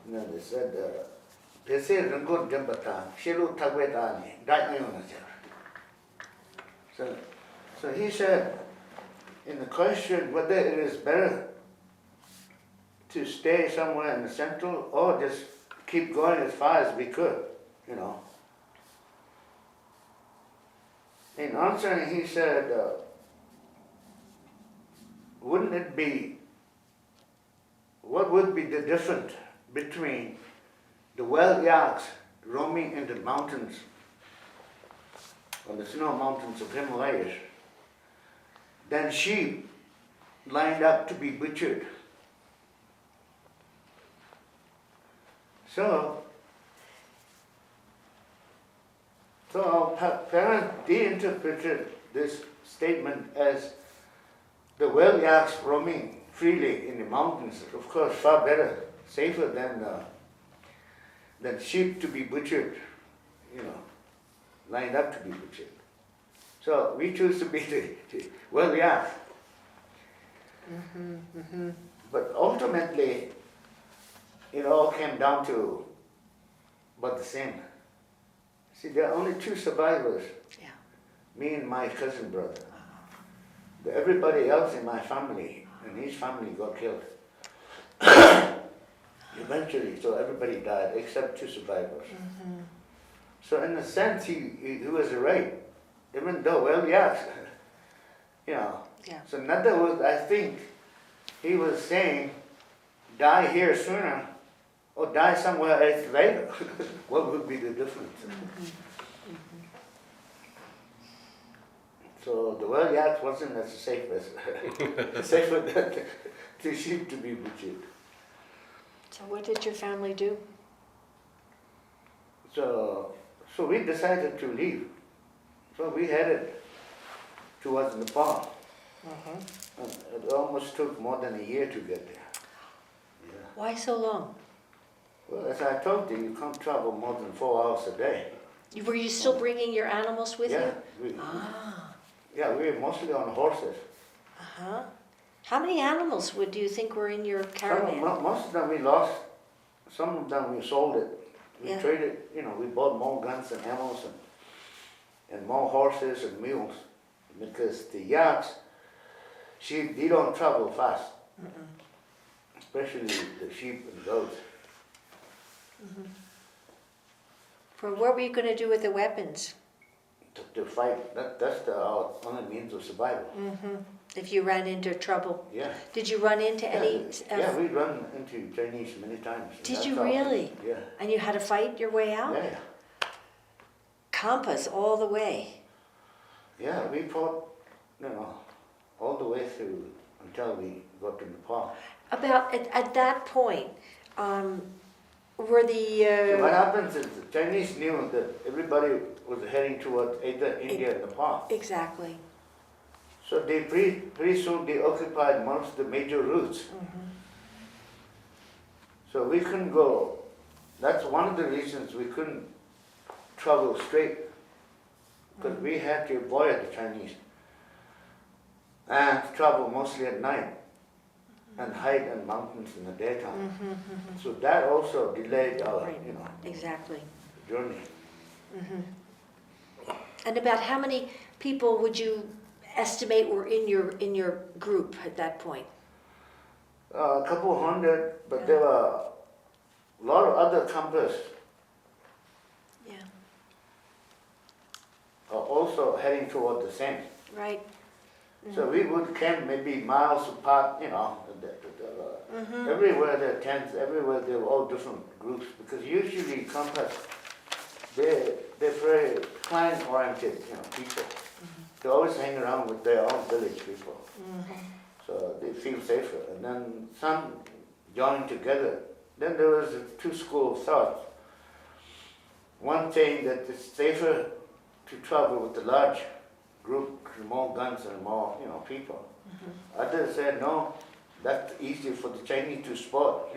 They said, they say Rangun Jambatan, Shilu Tagwetani, So he said, in the question whether it is better to stay somewhere in the central or just keep going as far as we could, In answering, he said, what would be the difference between the wild yaks roaming in the mountains, on the snow mountains of Himalayas, than sheep lined up to be butchered? So our parents, they interpreted this statement as the wild yaks roaming freely in the mountains, of course, far better, safer than sheep to be butchered, lined up to be butchered. So we choose to be the wild yak. But ultimately, it all came down to about the same. See, there are only 2 survivors, Yeah. me and my cousin brother. Everybody else in my family, and his family got killed. Eventually, so everybody died except 2 survivors. So in a sense, he was right. even though, well, yes, you know. Yeah. So in other words, I think he was saying, die here sooner or die somewhere else later. What would be the difference? So the world yacht wasn't as safe as safer than the sheep to be butchered. So what did your family do? So we decided to leave. So we headed towards Nepal. And it almost took more than a year to get there. Yeah. Why so long? Well, as I told you, you can't travel more than 4 hours a day. Were you still bringing your animals with Yeah, you? we were mostly on horses. Uh-huh. How many animals do you think were in your caravan? Most of them we lost. Some of them we sold it. We Yeah. traded, we bought more guns and ammo and more horses and mules. Because the yaks, they don't travel fast. Especially the sheep and goats. For what were you going to do with the weapons? To fight, that's our only means of survival. If you ran into trouble? Yeah. Did you run into any? Yeah, we run into Chinese many times. Did That's you how- really? Yeah. And you had to fight your way out? Yeah. Compass all the way. Yeah, we fought, all the way through until we got to Nepal. About at that point, were So what the happens is the Chinese knew that everybody was heading towards either India or Nepal. exactly? So they pretty soon they occupied most of the major routes. So we couldn't go. That's one of the reasons we couldn't travel straight, because we had to avoid the Chinese and travel mostly at night and hide in mountains in the daytime. So that also delayed our, Right. Exactly. journey. And about how many people would you estimate were in your group at that point? A couple hundred, but there were a lot of other campers Yeah. also heading toward the same. Right. So we would camp maybe miles apart, everywhere there are tents, everywhere there were all different groups, because usually campers, they're very client-oriented, people. They always hang around with their own village people, so they feel safer. And then some join together. Then there was two schools of thought. One saying that it's safer to travel with a large group, more guns and more, people. Others said no, that's easier for the Chinese to spot,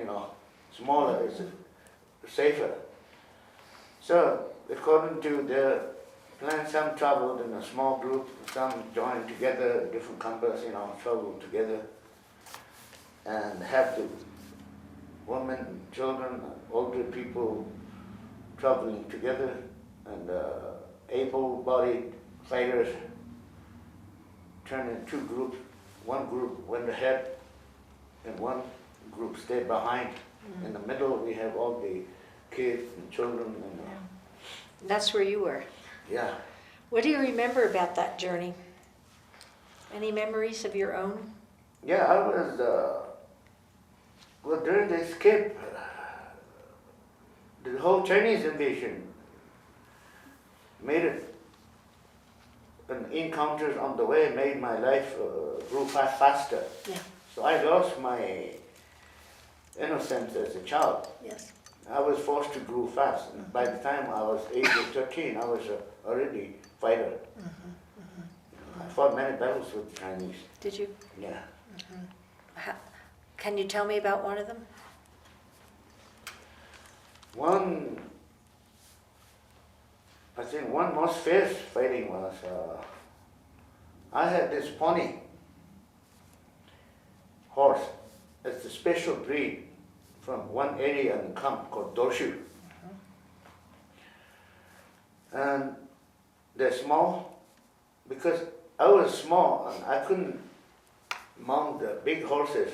smaller is safer. So according to their plan, some traveled in a small group, some joined together, different campers, traveled together, and have the women, children, older people traveling together, and able-bodied fighters turned in two groups. One group went ahead and one group stayed behind. In the middle we have all the kids and children and That's where you were. yeah. What do you remember about that journey? Any memories of your own? Yeah, I was, during the escape, the whole Chinese invasion made it, and encounters on the way made my life grew faster. Yeah. So I lost my innocence as a child. Yes. I was forced to grow fast. And by the time I was age of 13, I was already fighter. I fought many battles with the Chinese. Did you? Yeah. Can you tell me about one of them? I think one most fierce fighting was, I had this pony horse. It's a special breed from one area in Kham called Dorshu. And they're small, because I was small and I couldn't mount the big horses.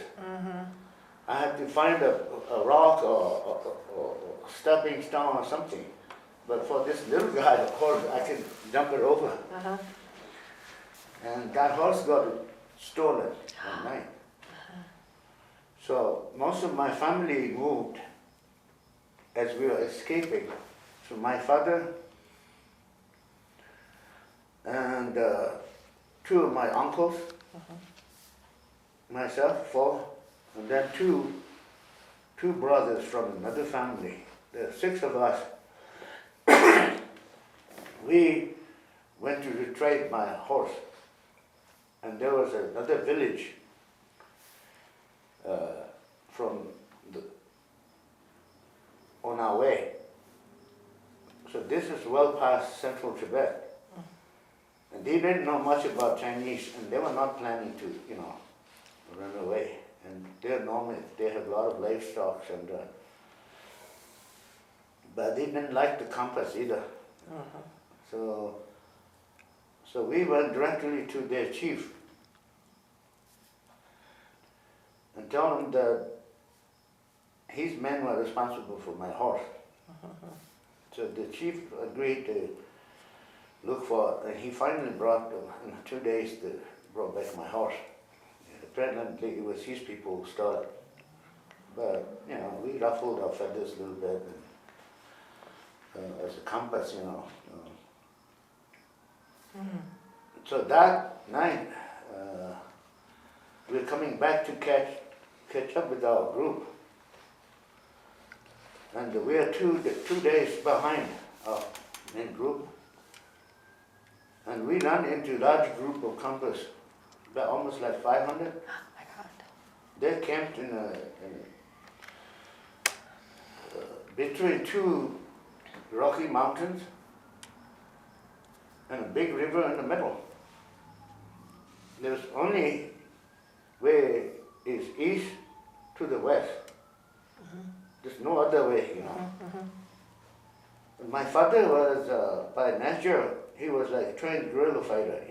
I had to find a rock or stepping stone or something But for this little guy, the horse, I can jump it over. Uh-huh. And that horse got stolen one night. So most of my family moved as we were escaping. So my father and two of my uncles, myself, four, and then two brothers from another family. There are 6 of us. We went to retrieve my horse, and there was another village on our way. So this is well past central Tibet. And they didn't know much about Chinese, and they were not planning to, run away. And they're nomadic, they have a lot of livestock, and but they didn't like the compass either. So we went directly to their chief and told him that his men were responsible for my horse. So the chief agreed to look for, and he finally brought, in 2 days, brought back my horse. Apparently it was his people who stole it. But, we ruffled our feathers a little bit, and, as a compass, So that night, we were coming back to catch up with our group. And we are two days behind our main group. And we ran into a large group of campers, almost like 500. Oh my God. They camped in between 2 rocky mountains and a big river in the middle. There's only way is east to the west. There's no other way, And my father was, by nature, he was like a trained guerrilla fighter,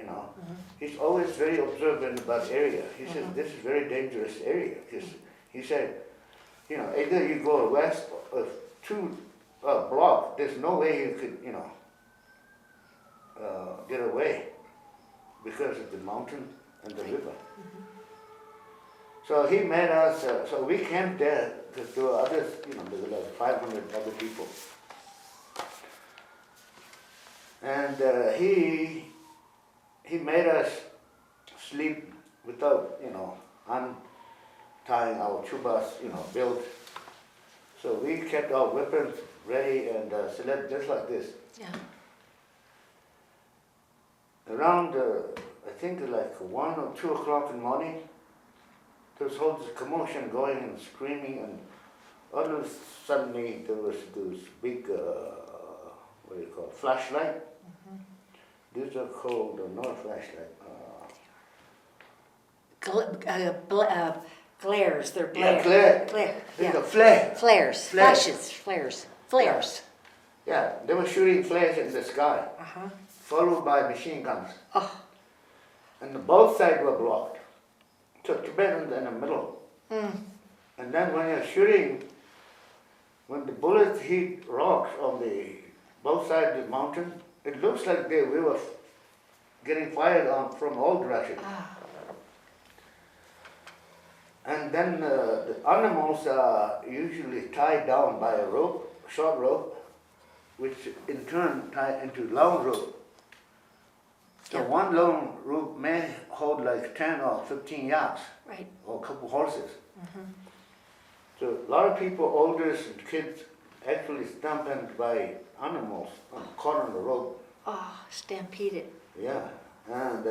He's always very observant about area. He says, this is a very dangerous area. He said, either you go west or 2 blocks, there's no way you could, get away because of the mountain and the river. So he made us, so we camped there, because there were others, there were like 500 other people. And he made us sleep without, untying our chubas, built. So we kept our weapons ready and slept just like this. Yeah. Around, I think like 1 or 2 o'clock in the morning, there was all this commotion going and screaming, and all of a sudden there was this big, what do you call it, flashlight. These are called, not flashlight. Glares, they're Yeah, glare. glare. Yeah. It's a flare. Flares, flashes, flares. Yeah, they were shooting flares in the sky, followed by machine guns. Oh. And both sides were blocked. So Tibetans in the middle. And then when you're shooting, when the bullets hit rocks on both sides of the mountain, it looks like we were getting fired on from all directions. And then the animals are usually tied down by a rope, short rope, which in turn tie into long rope. So one long rope may hold like 10 or 15 yaks, Right. or a couple horses. So a lot of people, elders and kids, actually stampeded by animals caught on the rope. Oh, stampeded. Yeah, and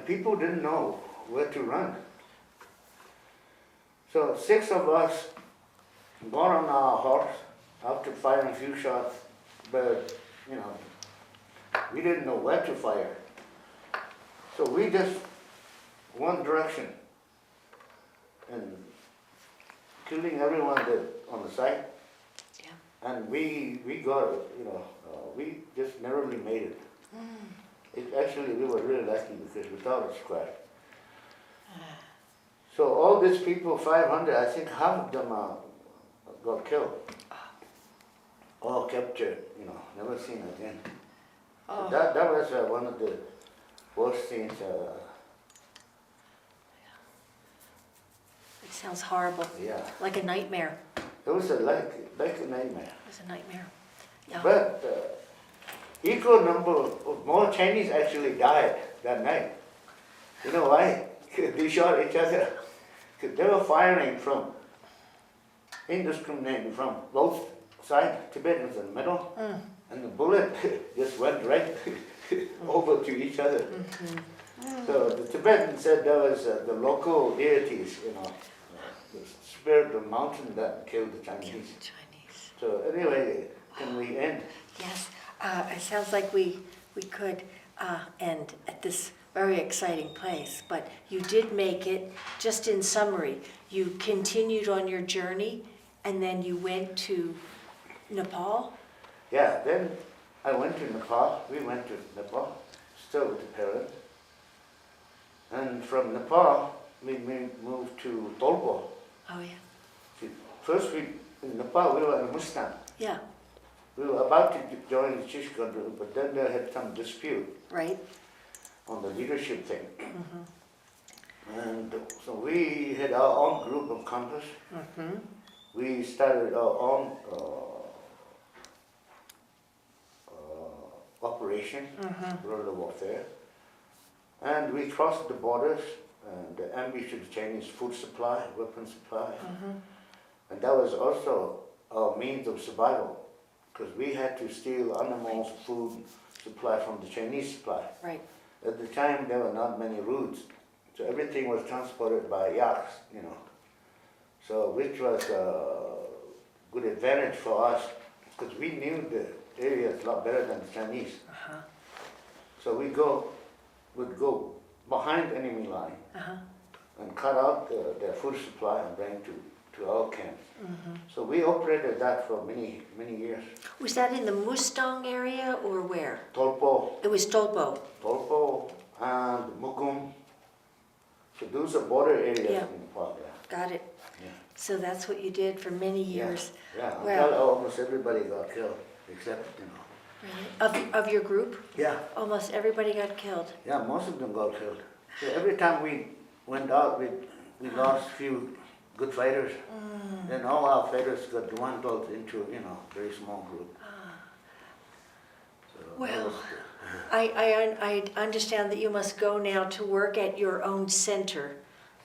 people didn't know where to run. So 6 of us got on our horse after firing a few shots, but we didn't know where to fire. So we just one direction and killing everyone on the side. Yeah. And we got it, we just narrowly made it. Actually, we were really lucky because without a scratch. So all these people, 500, I think half of them got killed. all captured, never seen again. Oh. That was one of the worst things. It sounds horrible, Yeah, like a nightmare. it was like a nightmare. It was a nightmare. Yeah. But equal number of more Chinese actually died that night. You know why? They shot each other. They were firing from indiscriminately from both sides, Tibetans in the middle, and the bullet just went right over to each other. So the Tibetans said that was the local deities, the spirit of the mountain that killed the Chinese. Chinese. So anyway, can we end? Yes, it sounds like we could end at this very exciting place, but you did make it. Just in summary, you continued on your journey, and then you went to Nepal. Yeah, then I went to Nepal. We went to Nepal, still with the parents. And from Nepal, we moved to Tolpo. Oh yeah. First, in Nepal, we were in Mustang. Yeah. We were about to join the Chishkar group, but then they had some dispute Right. on the leadership thing. And so we had our own group of compass. We started our own operation, guerrilla warfare. And we crossed the borders and ambushed the Chinese food supply, weapon supply. And that was also our means of survival, because we had to steal animals, food supply from the Chinese supply. Right. At the time, there were not many routes, so everything was transported by yaks, So, which was a good advantage for us, because we knew the areas a lot better than the Chinese. So we would go behind enemy line and cut out their food supply and bring to our camps. So we operated that for many, many years. Was that in the Mustang area or where? Tolpo, It was Tolpo. and Mugum. So those are border areas Yeah. in Nepal. Got it. Yeah. So that's what you did for many years. Yeah, Well- until almost everybody got killed, except, Really? Of your group? Yeah, Almost everybody got killed. yeah, most of them got killed. So every time we went out, we lost few good fighters. Then all our fighters got dwindled into, very small group. So that Well, was I understand that you must go now to work at your own center.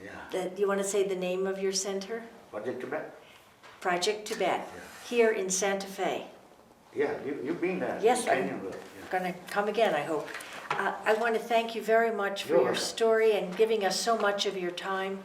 yeah. You want to say the name of your center? Was it Tibet? Project Tibet, Yeah. here in Santa Fe. Yeah, you've been there. Yes, Canyon I'm Road, going to come again, I hope. I want to thank you very much for You're your welcome. story and giving us so much of your time.